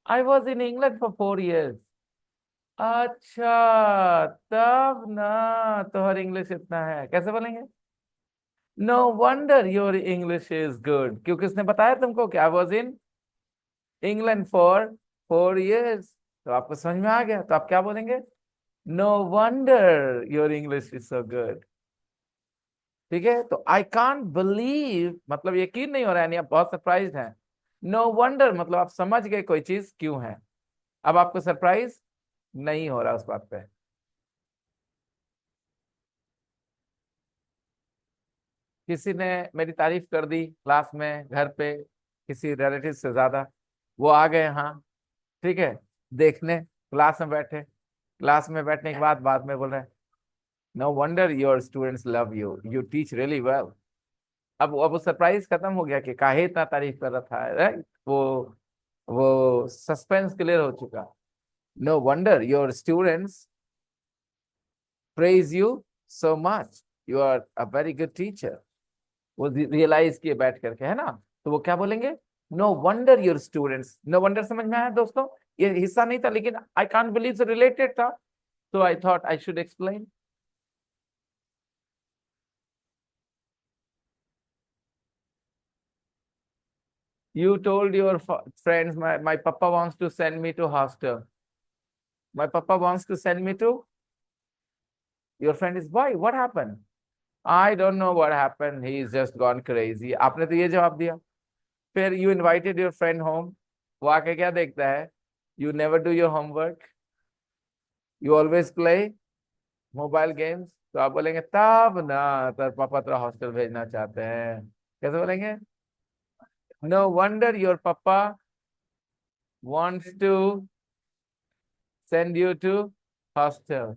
I was in England for 4 years. अच्छा, तब ना तुम्हारी इंग्लिश इतना है, कैसे बोलेंगे? No wonder your English is good, क्योंकि उसने बताया तुमको कि I was in England for 4 years। तो आपको समझ में आ गया, तो आप क्या बोलेंगे? No wonder your English is so good. ठीक है, तो आई कांट बिलीव मतलब यकीन नहीं हो रहा है, यानी आप बहुत सरप्राइज हैं। नो वंडर मतलब आप समझ गए कोई चीज क्यों है। अब आपको सरप्राइज नहीं हो रहा उस बात पे। किसी ने मेरी तारीफ कर दी क्लास में, घर पे, किसी रिलेटिव से ज्यादा, वो आ गए, हाँ, ठीक है, देखने, क्लास में बैठे, क्लास में बैठने के बाद में बोल रहे हैं, no wonder your students love you, you teach really well. अब वो सरप्राइज खत्म हो गया कि काहे इतना तारीफ कर रहा था, राइट? वो सस्पेंस क्लियर हो चुका। No wonder your students praise you so much, you are a very good teacher. वो रियलाइज किए बैठ करके, है ना? तो वो क्या बोलेंगे? No wonder your students. No wonder समझ में आया दोस्तों? ये हिस्सा नहीं था, लेकिन आई कांट बिलीव से रिलेटेड था, तो I thought I should explain. You told your friends, my papa wants to send me to hostel. My papa wants to send me to. Your friend is, why? What happened? I don't know what happened. He's just gone crazy. आपने तो ये जवाब दिया। फिर you invited your friend home. वो आके क्या देखता है? You never do your homework. You always play mobile games. तो आप बोलेंगे तब ना, तब पापा तेरा हॉस्टल भेजना चाहते हैं। कैसे बोलेंगे? No wonder your papa wants to send you to hostel.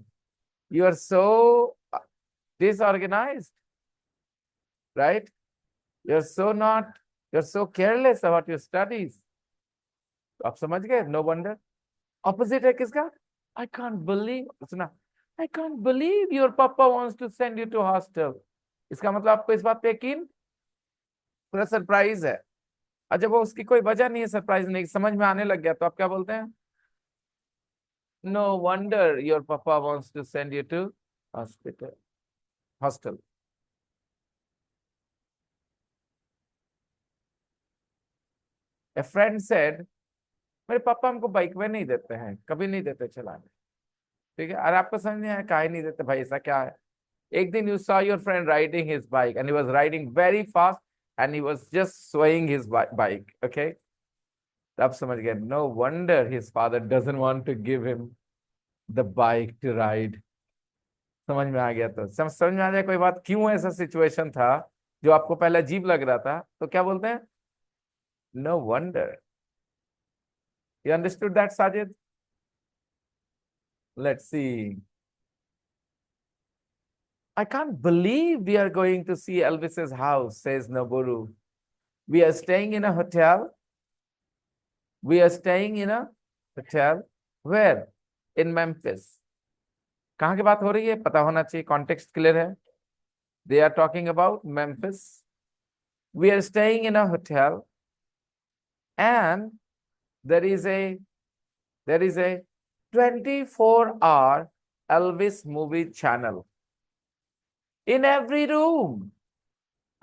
You are so disorganized, right? You're so not, you're so careless about your studies. तो आप समझ गए? नो वंडर ऑपोजिट है किसका? आई कांट बिलीव, सुना, I can't believe your papa wants to send you to hostel. इसका मतलब आपको इस बात पे यकीन, पूरा सरप्राइज है। और जब वो उसकी कोई वजह नहीं है, सरप्राइज नहीं, समझ में आने लग गया, तो आप क्या बोलते हैं? No wonder your papa wants to send you to hospital, hostel. A friend said, मेरे पापा हमको बाइक में नहीं देते हैं, कभी नहीं देते चलाने। ठीक है, अरे आपको समझ नहीं आया काहे नहीं देते भाई, ऐसा क्या है? एक दिन you saw your friend riding his bike and he was riding very fast and he was just swaying his bike, okay? तब समझ गए, no wonder his father doesn't want to give him the bike to ride. समझ में आ गया? तो समझ में आ जाए कोई बात, क्यों ऐसा सिचुएशन था जो आपको पहले अजीब लग रहा था, तो क्या बोलते हैं? No wonder. You understood that Sajid? Let's see. I can't believe we are going to see Elvis's house, says Noboru. We are staying in a hotel. We are staying in a hotel. Where? in Memphis. कहाँ की बात हो रही है पता होना चाहिए, context clear है. They are talking about Memphis. We are staying in a hotel and there is a there is a 24-hour Elvis movie channel in every room.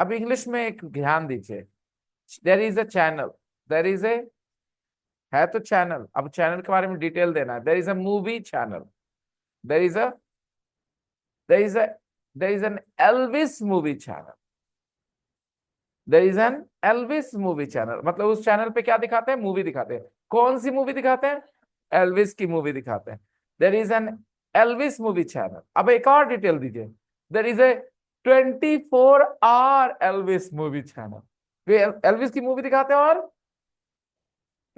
अब इंग्लिश में एक ध्यान दीजिए. There is a channel. There is a है तो channel. अब channel के बारे में डिटेल देना है. There is a movie channel. There is a there is a there is an Elvis movie channel. There is an Elvis movie channel. मतलब उस चैनल पे क्या दिखाते हैं? मूवी दिखाते हैं. कौन सी मूवी दिखाते हैं? एल्विस की मूवी दिखाते हैं. There is an Elvis movie channel. अब एक और डिटेल दीजिए. There is a 24-hour Elvis movie channel. Way Elvis की मूवी दिखाते हैं और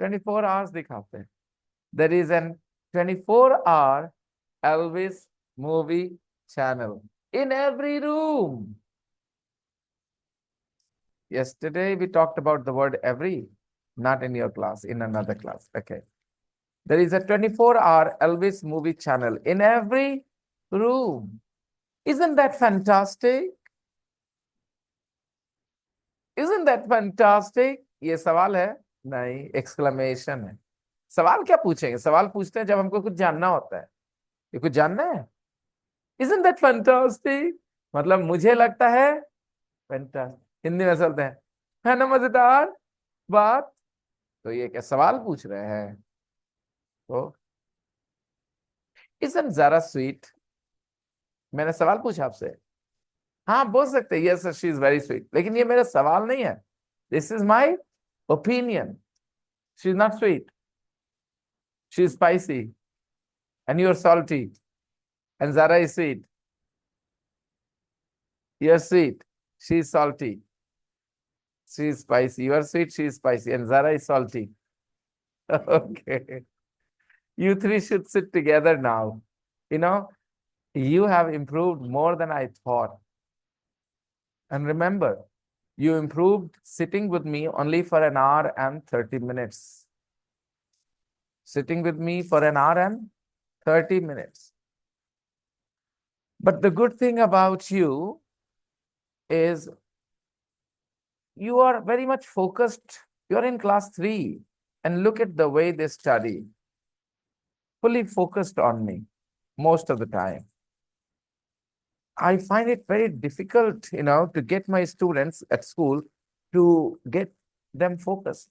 24 hours दिखाते हैं. There is an 24-hour Elvis movie channel in every room. Yesterday we talked about the word every, not in your class, in another class. Okay. There is a 24-hour Elvis movie channel in every room. Isn't that fantastic? Isn't that fantastic? ये सवाल है? नहीं, exclamation है. सवाल क्या पूछेंगे? सवाल पूछते हैं जब हमको कुछ जानना होता है. ये कुछ जानना है? Isn't that fantastic? मतलब मुझे लगता है fantastic. हिंदी में बोलते हैं है ना मजेदार बात. तो ये क्या सवाल पूछ रहे हैं? तो Isn't Zara sweet? मैंने सवाल पूछा आपसे. हाँ बोल सकते हैं yes she is very sweet, लेकिन ये मेरा सवाल नहीं है. This is my opinion. She is not sweet. She is spicy and you are salty and Zara is sweet. You are sweet, she is salty. She is spicy. You are sweet, she is spicy, and Zara is salty. Okay. You three should sit together now. You know, you have improved more than I thought. And remember, you improved sitting with me only for an hour and 30 minutes. Sitting with me for an hour and 30 minutes. But the good thing about you is you are very much focused. You're in class 3 and look at the way they study. Fully focused on me most of the time. I find it very difficult, to get my students at school to get them focused.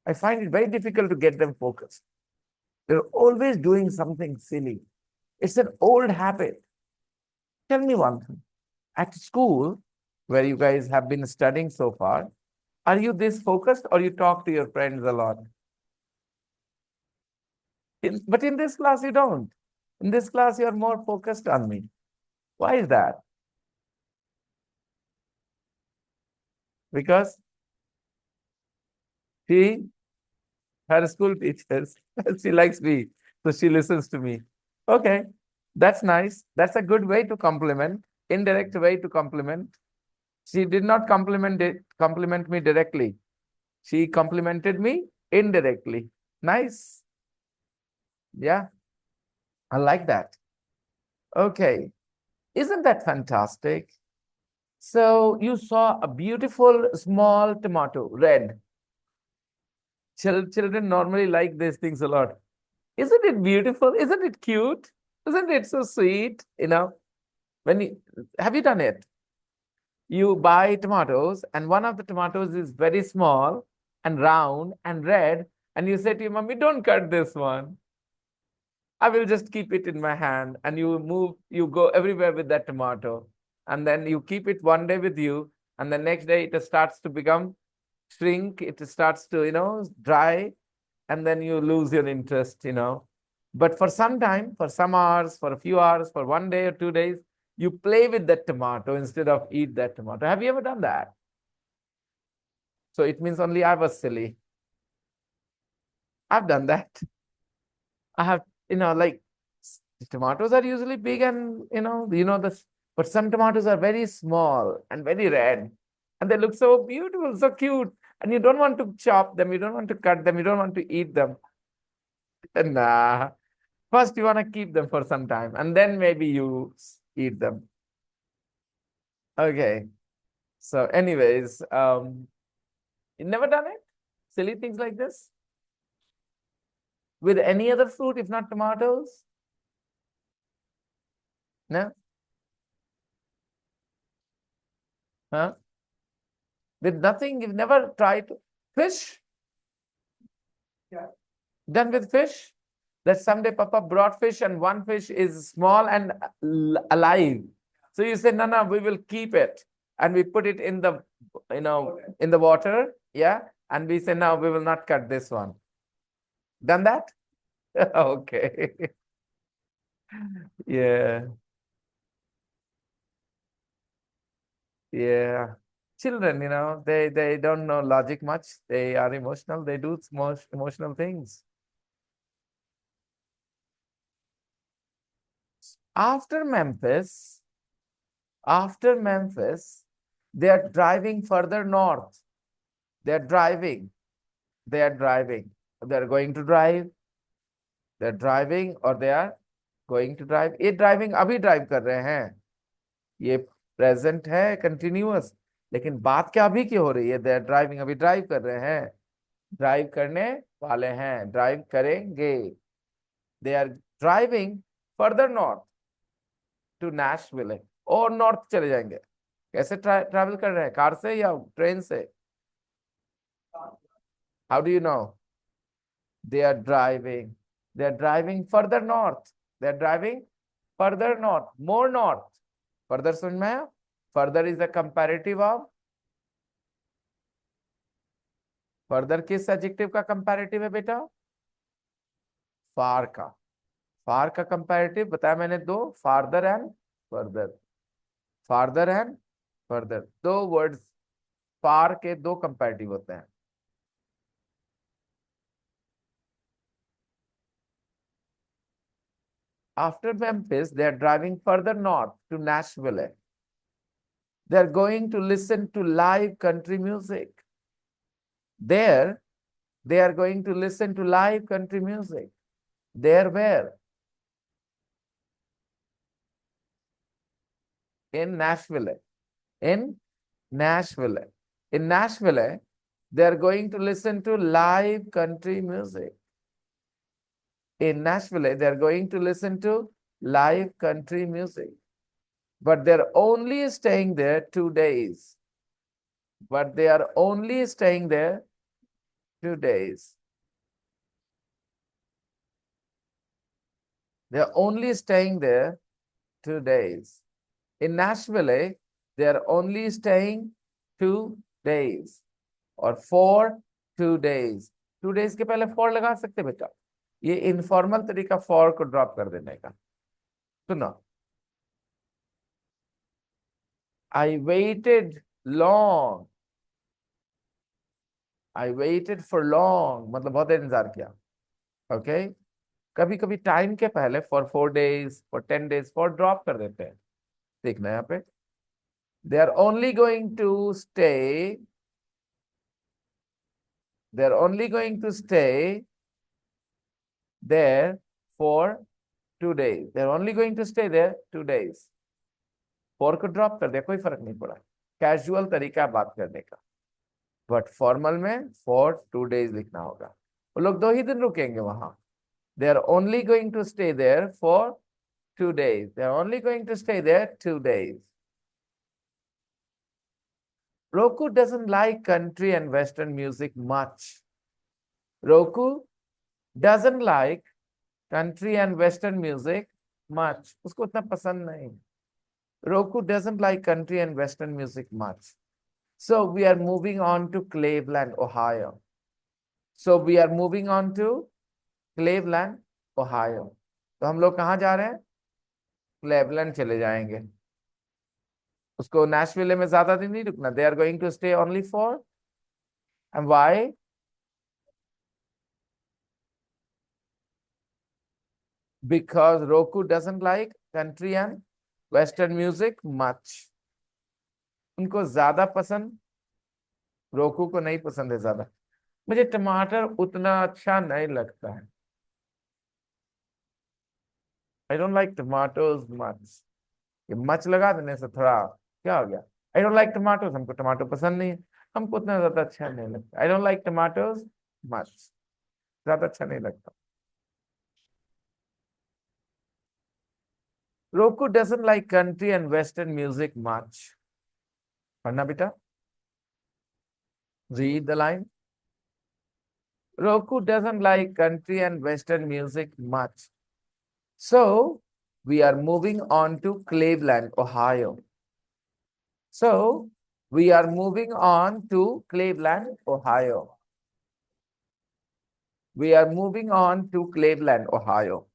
I find it very difficult to get them focused. They're always doing something silly. It's an old habit. Tell me one thing. At school, where you guys have been studying so far, are you this focused or you talk to your friends a lot? But in this class, you don't. In this class, you're more focused on me. Why is that? Because her school teachers, she likes me, so she listens to me. Okay, that's nice. That's a good way to compliment, indirect way to compliment. She did not compliment me directly. She complimented me indirectly. Nice. Yeah, I like that. Okay, isn't that fantastic? So you saw a beautiful small tomato, red. Children normally like these things a lot. Isn't it beautiful? Isn't it cute? Isn't it so sweet? Have you done it? You buy tomatoes and one of the tomatoes is very small and round and red, and you say to your mommy, don't cut this one. I will just keep it in my hand, and you go everywhere with that tomato. And then you keep it one day with you, and the next day it starts to shrink, it starts to, dry, and then you lose your interest. But for some time, for some hours, for a few hours, for 1 day or 2 days, you play with that tomato instead of eat that tomato. Have you ever done that? So it means only I was silly. I've done that. I have, like tomatoes are usually big and, this, but some tomatoes are very small and very red and they look so beautiful, so cute. And you don't want to chop them, you don't want to cut them, you don't want to eat them. Nah. First, you want to keep them for some time, and then maybe you eat them. Okay. So, anyways, you never done it? Silly things like this? With any other fruit, if not tomatoes? No? Huh? With nothing, you've never tried fish? Yeah. Done with fish? That someday Papa brought fish and one fish is small and alive. So you say, no, no, we will keep it. And we put it in the, in the water. Yeah. And we say, no, we will not cut this one. Done that? Okay. Yeah. Yeah. Children, they don't know logic much. They are emotional. They do most emotional things. After Memphis, after Memphis, they are driving further north. They are driving. They are driving. They are going to drive. They are driving or they are going to drive. ये driving अभी drive कर रहे हैं. ये present है continuous. लेकिन बात क्या अभी की हो रही है? They are driving अभी drive कर रहे हैं. Drive करने वाले हैं. Drive करेंगे. They are driving further north to Nashville. और north चले जाएंगे. कैसे ट्रैवल कर रहे हैं? कार से या ट्रेन से? How do you know? They are driving. They are driving further north. They are driving further north, more north. Further समझ में आया? Further is the comparative of. Further किस adjective का comparative है बेटा? Far का. Far का comparative बताया मैंने दो. Farther and further. Farther and further. दो words far के दो comparative होते हैं. After Memphis, they are driving further north to Nashville. They are going to listen to live country music. There, they are going to listen to live country music. There where? In Nashville. In Nashville. In Nashville, they are going to listen to live country music. In Nashville, they are going to listen to live country music. But they're only staying there 2 days. But they are only staying there 2 days. They are only staying there 2 days. In Nashville, they are only staying 2 days. और for 2 days. 2 days के पहले for लगा सकते बेटा. ये informal तरीका for को drop कर देने का. सुनो. I waited long. I waited for long. मतलब बहुत देर इंतजार किया. Okay? कभी कभी टाइम के पहले for 4 days, for 10 days, for drop कर देते हैं. देखना यहाँ पे. They are only going to stay. They are only going to stay there for 2 days. They are only going to stay there 2 days. For को drop कर दिया, कोई फर्क नहीं पड़ा. कैजुअल तरीका बात करने का. बट फॉर्मल में for 2 days लिखना होगा. वो लोग 2 ही दिन रुकेंगे वहां. They are only going to stay there for 2 days. They are only going to stay there 2 days. Roku doesn't like country and Western music much. Roku doesn't like country and Western music much. उसको उतना पसंद नहीं. Roku doesn't like country and Western music much. So we are moving on to Cleveland, Ohio. So we are moving on to Cleveland, Ohio. तो हम लोग कहाँ जा रहे हैं? Cleveland चले जाएंगे. उसको Nashville में ज्यादा दिन नहीं रुकना. They are going to stay only for. And why? Because Roku doesn't like country and Western music much. उनको ज्यादा पसंद, रोकू को नहीं पसंद है ज्यादा. मुझे टमाटर उतना अच्छा नहीं लगता है. I don't like tomatoes much. ये मच लगा देने से थोड़ा क्या हो गया? आई डोंट लाइक टमाटोज, हमको टमाटो पसंद नहीं है, हमको उतना ज्यादा अच्छा नहीं लगता। I don't like tomatoes much, ज्यादा अच्छा नहीं लगता। Roku doesn't like country and western music much. पढ़ना बेटा, read the line. Roku doesn't like country and western music much. So we are moving on to Cleveland, Ohio. So we are moving on to Cleveland, Ohio. We are moving on to Cleveland, Ohio.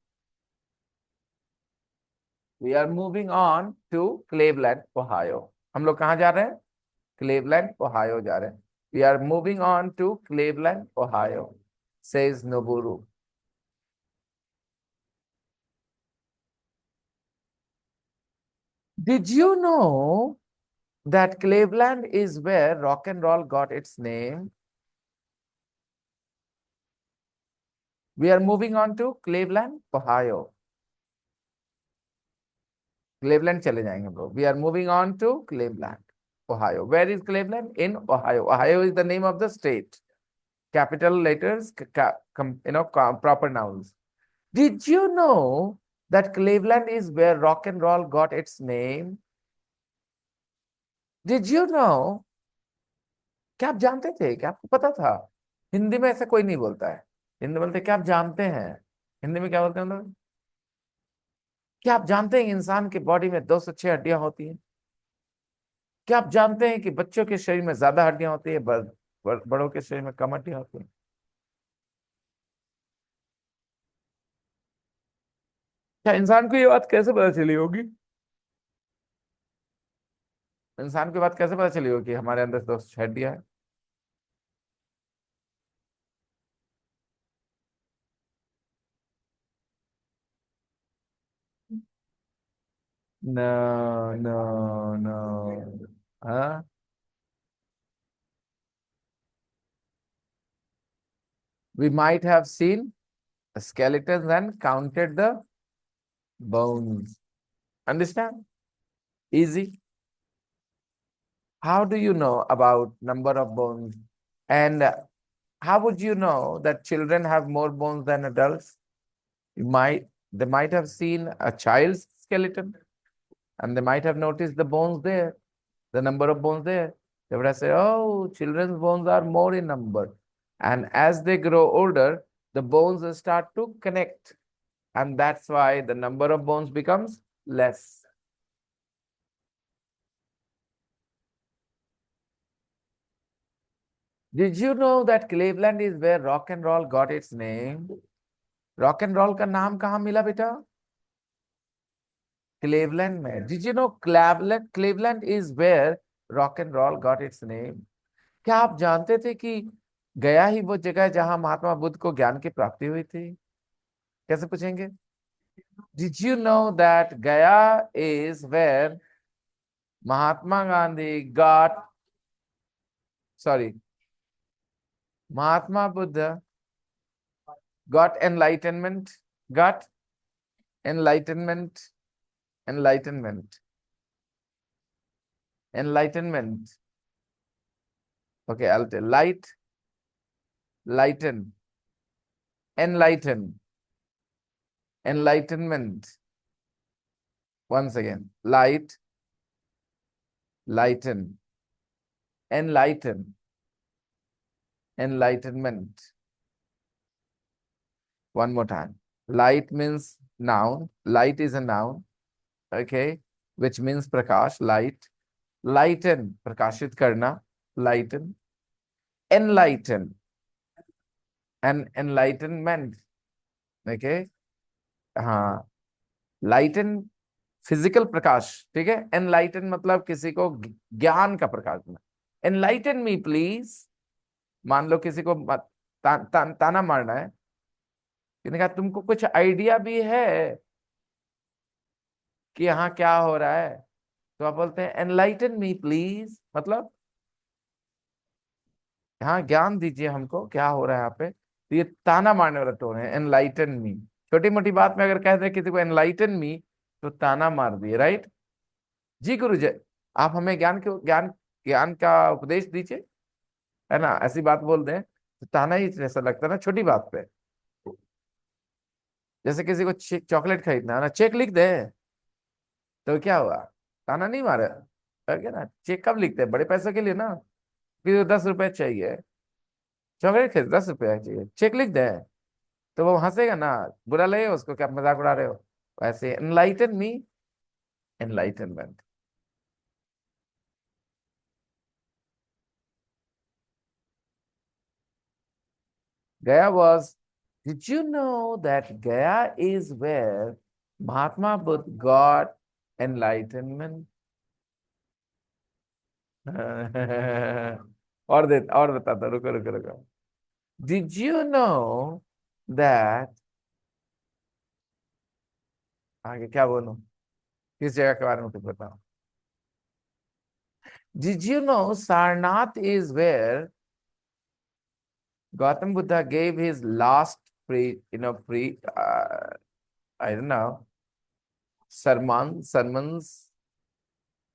We are moving on to Cleveland, Ohio. हम लोग कहाँ जा रहे हैं? Cleveland, Ohio जा रहे हैं. We are moving on to Cleveland, Ohio, says Noburu. Did you know that Cleveland is where rock and roll got its name? We are moving on to Cleveland, Ohio. Cleveland चले जाएंगे bro. We are moving on to Cleveland, Ohio. Where is Cleveland? In Ohio. Ohio is the name of the state. Capital letters, proper nouns. Did you know that Cleveland is where rock and roll got its name? Did you know? क्या आप जानते थे? क्या आपको पता था? हिंदी में ऐसा कोई नहीं बोलता है। हिंदी में बोलते क्या आप जानते हैं? हिंदी में क्या बोलते हैं लोग? क्या आप जानते हैं इंसान के बॉडी में 206 हड्डियां होती हैं? क्या आप जानते हैं कि बच्चों के शरीर में ज्यादा हड्डियां होती है, बड़ों के शरीर में कम हड्डियां होती हैं? क्या इंसान को ये बात कैसे पता चली होगी? इंसान को ये बात कैसे पता चली होगी कि हमारे अंदर 206 हड्डियां है? No, no, no. Huh? We might have seen skeletons and counted the bones. Understand? Easy. How do you know about number of bones? And how would you know that children have more bones than adults? They might have seen a child's skeleton and they might have noticed the bones there, the number of bones there. They would have said, oh, children's bones are more in number. And as they grow older, the bones start to connect. And that's why the number of bones becomes less. Did you know that Cleveland is where rock and roll got its name? Rock and roll का नाम कहाँ मिला बेटा? Cleveland में. Did you know Cleveland is where rock and roll got its name? क्या आप जानते थे कि गया ही वो जगह है जहां महात्मा बुद्ध को ज्ञान की प्राप्ति हुई थी? कैसे पूछेंगे? Did you know that Gaya is where Mahatma Gandhi Mahatma Buddha got enlightenment, got enlightenment, enlightenment, enlightenment. Okay, I'll tell. Lighten, enlighten, enlightenment. Once again, lighten, enlighten, enlightenment. One more time. Light means noun. Light is a noun, okay, which means prakash, light. Lighten, prakashit karna, lighten. Enlighten, and enlightenment, okay. हाँ, लाइटन physical प्रकाश, ठीक है। Enlighten मतलब किसी को ज्ञान का प्रकाश देना। Enlighten me please. मान लो किसी को ताना मारना है, किसी कहा तुमको कुछ आइडिया भी है कि यहाँ क्या हो रहा है, तो आप बोलते हैं एनलाइटन मी प्लीज, मतलब यहाँ ज्ञान दीजिए हमको, क्या हो रहा है यहाँ पे। तो ये ताना मारने वाला टोन है, एनलाइटन मी। छोटी मोटी बात में अगर कहते हैं किसी को एनलाइटन मी, तो ताना मार दिए, राइट? जी गुरु जी, आप हमें ज्ञान ज्ञान का उपदेश दीजिए, है ना, ऐसी बात बोल दें तो ताना ही जैसा लगता है ना, छोटी बात पे। जैसे किसी को चॉकलेट खरीदना है ना, चेक लिख दे, तो क्या हुआ? ताना नहीं मारे, है क्या ना? चेक कब लिखते हैं? बड़े पैसों के लिए ना, कि 10 रुपए चाहिए, चॉकलेट खरीद 10 रुपए चाहिए, चेक लिख दे, तो वो हंसेगा ना, बुरा लगेगा उसको, क्या आप मजाक उड़ा रहे हो? वैसे enlighten me, enlightenment. Gaya was, did you know that Gaya is where Mahatma Buddha got enlightenment? और बताता, रुको रुको रुको। Did you know that, आगे क्या बोलूं, किस जगह के बारे में कुछ बताओ। Did you know Sarnath is where Gautam Buddha gave his last I don't know, sermons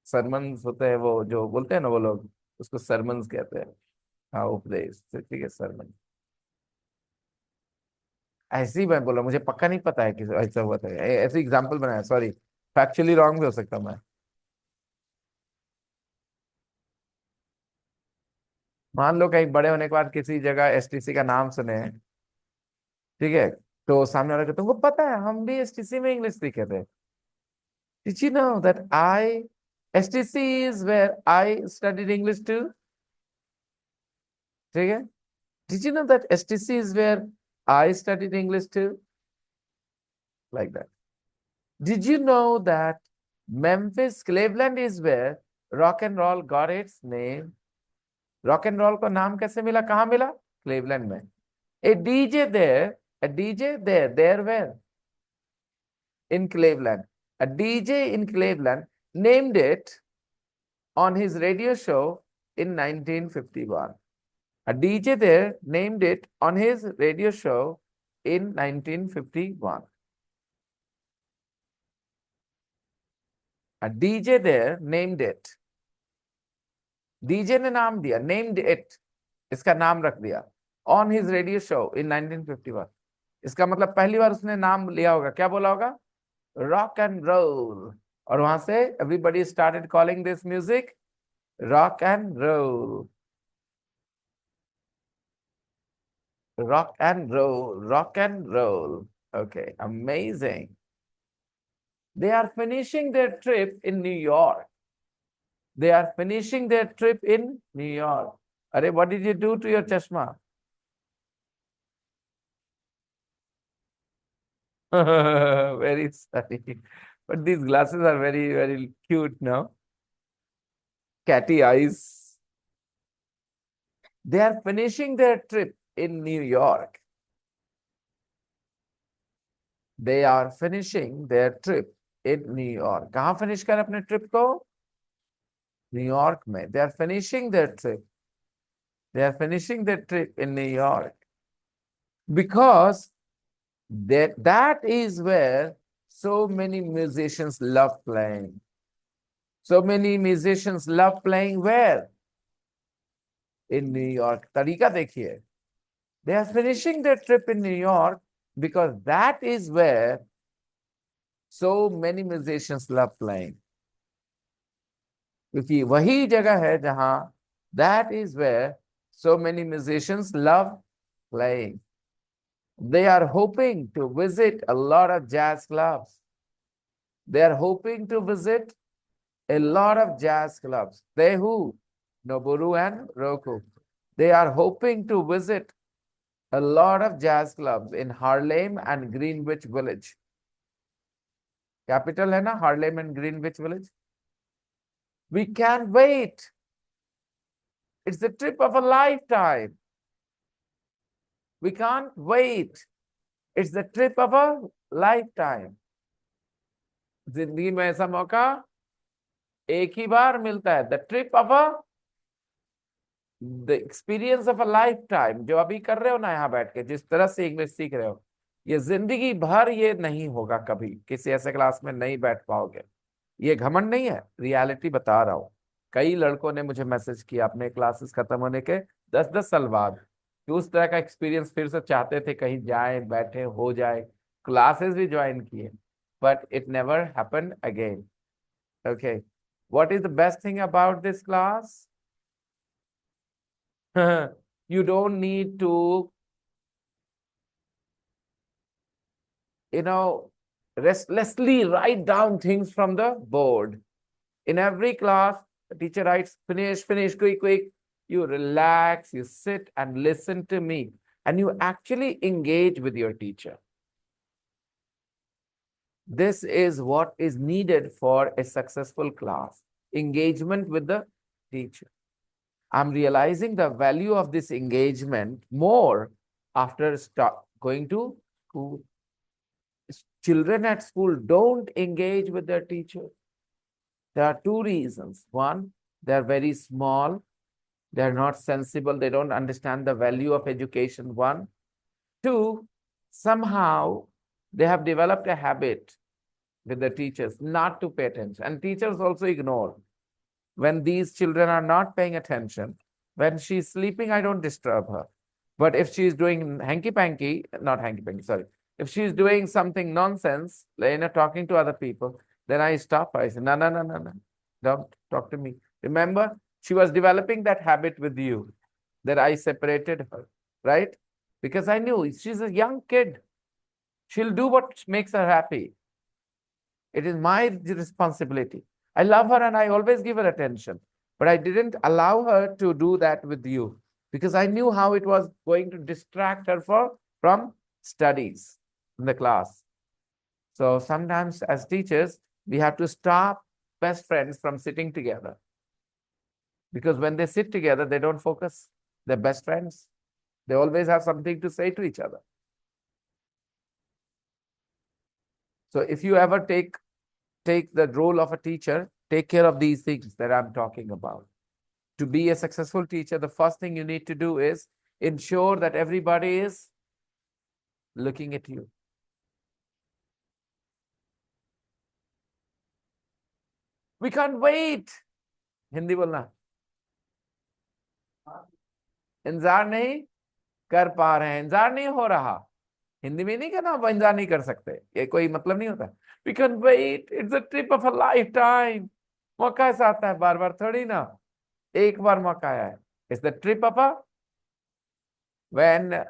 sermons होते हैं, वो जो बोलते हैं ना वो लोग, उसको सरमन्स कहते हैं। हाँ, उपदेश, तो ठीक है, सरमन। ऐसे ही मैं बोला, मुझे पक्का नहीं पता है कि ऐसा हुआ था, ऐसे एग्जाम्पल बनाया, सॉरी, फैक्चुअली रॉन्ग भी हो सकता हूं मैं। मान लो कहीं बड़े होने के बाद किसी जगह एसटीसी का नाम सुने, ठीक है, तो सामने वाले को, तुमको पता है हम भी एसटीसी में इंग्लिश सीखे थे। Did you know that I, STC is where I studied English too, ठीक है। Did you know that STC is where I studied English too, like that. Did you know that Memphis, Cleveland is where rock and roll got its name? Rock and roll को नाम कैसे मिला, कहाँ मिला? Cleveland में। A DJ there, a DJ there where? In Cleveland. A DJ in Cleveland named it on his radio show in 1951. A DJ there named it on his radio show in 1951. A DJ there named it. DJ ने नाम दिया, named it, इसका नाम रख दिया, on his radio show in 1951। इसका मतलब पहली बार उसने नाम लिया होगा, क्या बोला होगा? Rock and roll. और वहां से everybody started calling this music rock and roll, rock and roll, rock and roll. Okay, amazing. They are finishing their trip in New York, they are finishing their trip in New York. Arey, what did you do to your chashma? Very sorry, but these glasses are very very cute now, catty eyes. They are finishing their trip in New York. They are finishing their trip in New York. कहाँ finish कर अपने trip को? New York में। They are finishing their trip. They are finishing their trip in New York because that is where so many musicians love playing. So many musicians love playing where? In New York. तरीका देखिए, they are finishing their trip in New York because that is where so many musicians love playing. क्योंकि वही जगह है जहां, that is where so many musicians love playing. They are hoping to visit a lot of jazz clubs. They are hoping to visit a lot of jazz clubs. They who? Noboru and Roku. They are hoping to visit a lot of jazz clubs in Harlem and Greenwich Village. Capital है ना, Harlem and Greenwich Village. We can't wait. It's the trip of a lifetime. We can't wait. It's the trip of a lifetime. जिंदगी में ऐसा मौका एक ही बार मिलता है, the trip of a, the experience of a life time. जो अभी कर रहे हो ना यहाँ बैठ के, जिस तरह से इंग्लिश सीख रहे हो, ये जिंदगी भर ये नहीं होगा, कभी किसी ऐसे क्लास में नहीं बैठ पाओगे। ये घमंड नहीं है, रियलिटी बता रहा हूँ। कई लड़कों ने मुझे मैसेज किया अपने क्लासेस खत्म होने के 10-10 साल बाद कि उस तरह का एक्सपीरियंस फिर से चाहते थे, कहीं जाए बैठे हो जाए, क्लासेस भी ज्वाइन किए, but it never happened again. Okay, what is the best thing about this class? You don't need to, you know, restlessly write down things from the board. In every class, the teacher writes, finish, finish, quick, quick. You relax, you sit and listen to me, and you actually engage with your teacher. This is what is needed for a successful class, engagement with the teacher. I'm realizing the value of this engagement more after going to school. Children at school don't engage with their teacher. There are two reasons. One, they're very small, they're not sensible, they don't understand the value of education. One. Two, somehow they have developed a habit with the teachers not to pay attention. And teachers also ignore. When these children are not paying attention, when she's sleeping, I don't disturb her. But if she's doing hanky panky, not hanky panky, sorry, if she's doing something nonsense, talking to other people, then I stop her. I say, no, no, no, no, no, don't talk to me. Remember, she was developing that habit with you, that I separated her, right? Because I knew she's a young kid. She'll do what makes her happy. It is my responsibility. I love her and I always give her attention. But I didn't allow her to do that with you because I knew how it was going to distract her from studies in the class. So sometimes as teachers, we have to stop best friends from sitting together. Because when they sit together, they don't focus. They're best friends. They always have something to say to each other. So if you ever take the role of a teacher, take care of these things that I'm talking about. To be a successful teacher, the first thing you need to do is ensure that everybody is looking at you. We can't wait. Hindi बोलना, इंतजार नहीं कर पा रहे हैं, इंतजार नहीं हो रहा। हिंदी में नहीं कहना आप इंतजार नहीं कर सकते, ये कोई मतलब नहीं होता। We can't wait. It's a trip of a lifetime. मौका ऐसा आता है बार बार थोड़ी ना, एक बार मौका आया है। It's the trip of a, when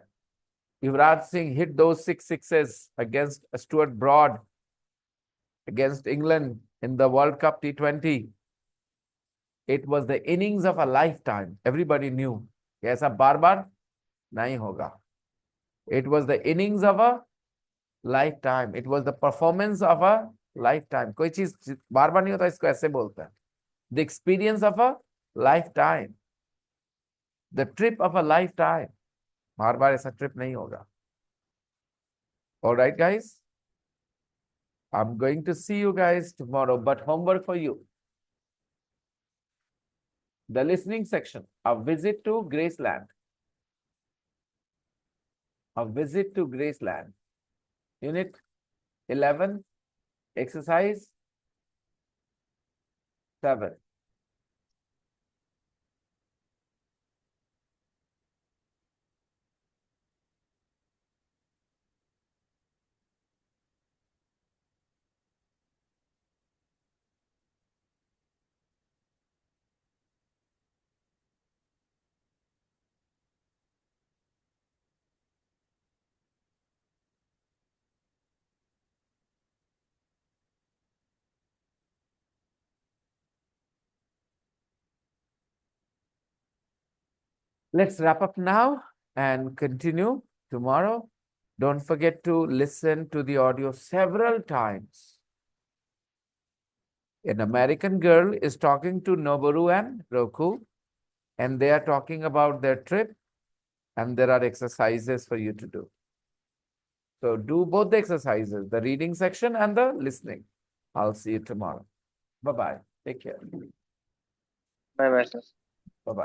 Yuvraj Singh hit those 6 sixes against Stuart Broad against England in the World Cup T20. It was the innings of a lifetime. Everybody knew ऐसा बार बार नहीं होगा. It was the innings of a lifetime. It was the performance of a lifetime. कोई चीज बार बार नहीं होता, इसको ऐसे बोलते हैं. The experience of a lifetime. The trip of a lifetime. बार बार ऐसा ट्रिप नहीं होगा. All right, guys. I'm going to see you guys tomorrow, but homework for you. The listening section, a visit to Graceland. A visit to Graceland. Unit 11, exercise 7. Let's wrap up now and continue tomorrow. Don't forget to listen to the audio several times. An American girl is talking to Noboru and Roku, and they are talking about their trip, and there are exercises for you to do. So do both the exercises, the reading section and the listening. I'll see you tomorrow. Bye-bye. Take care. Bye bye, sir. Bye-bye.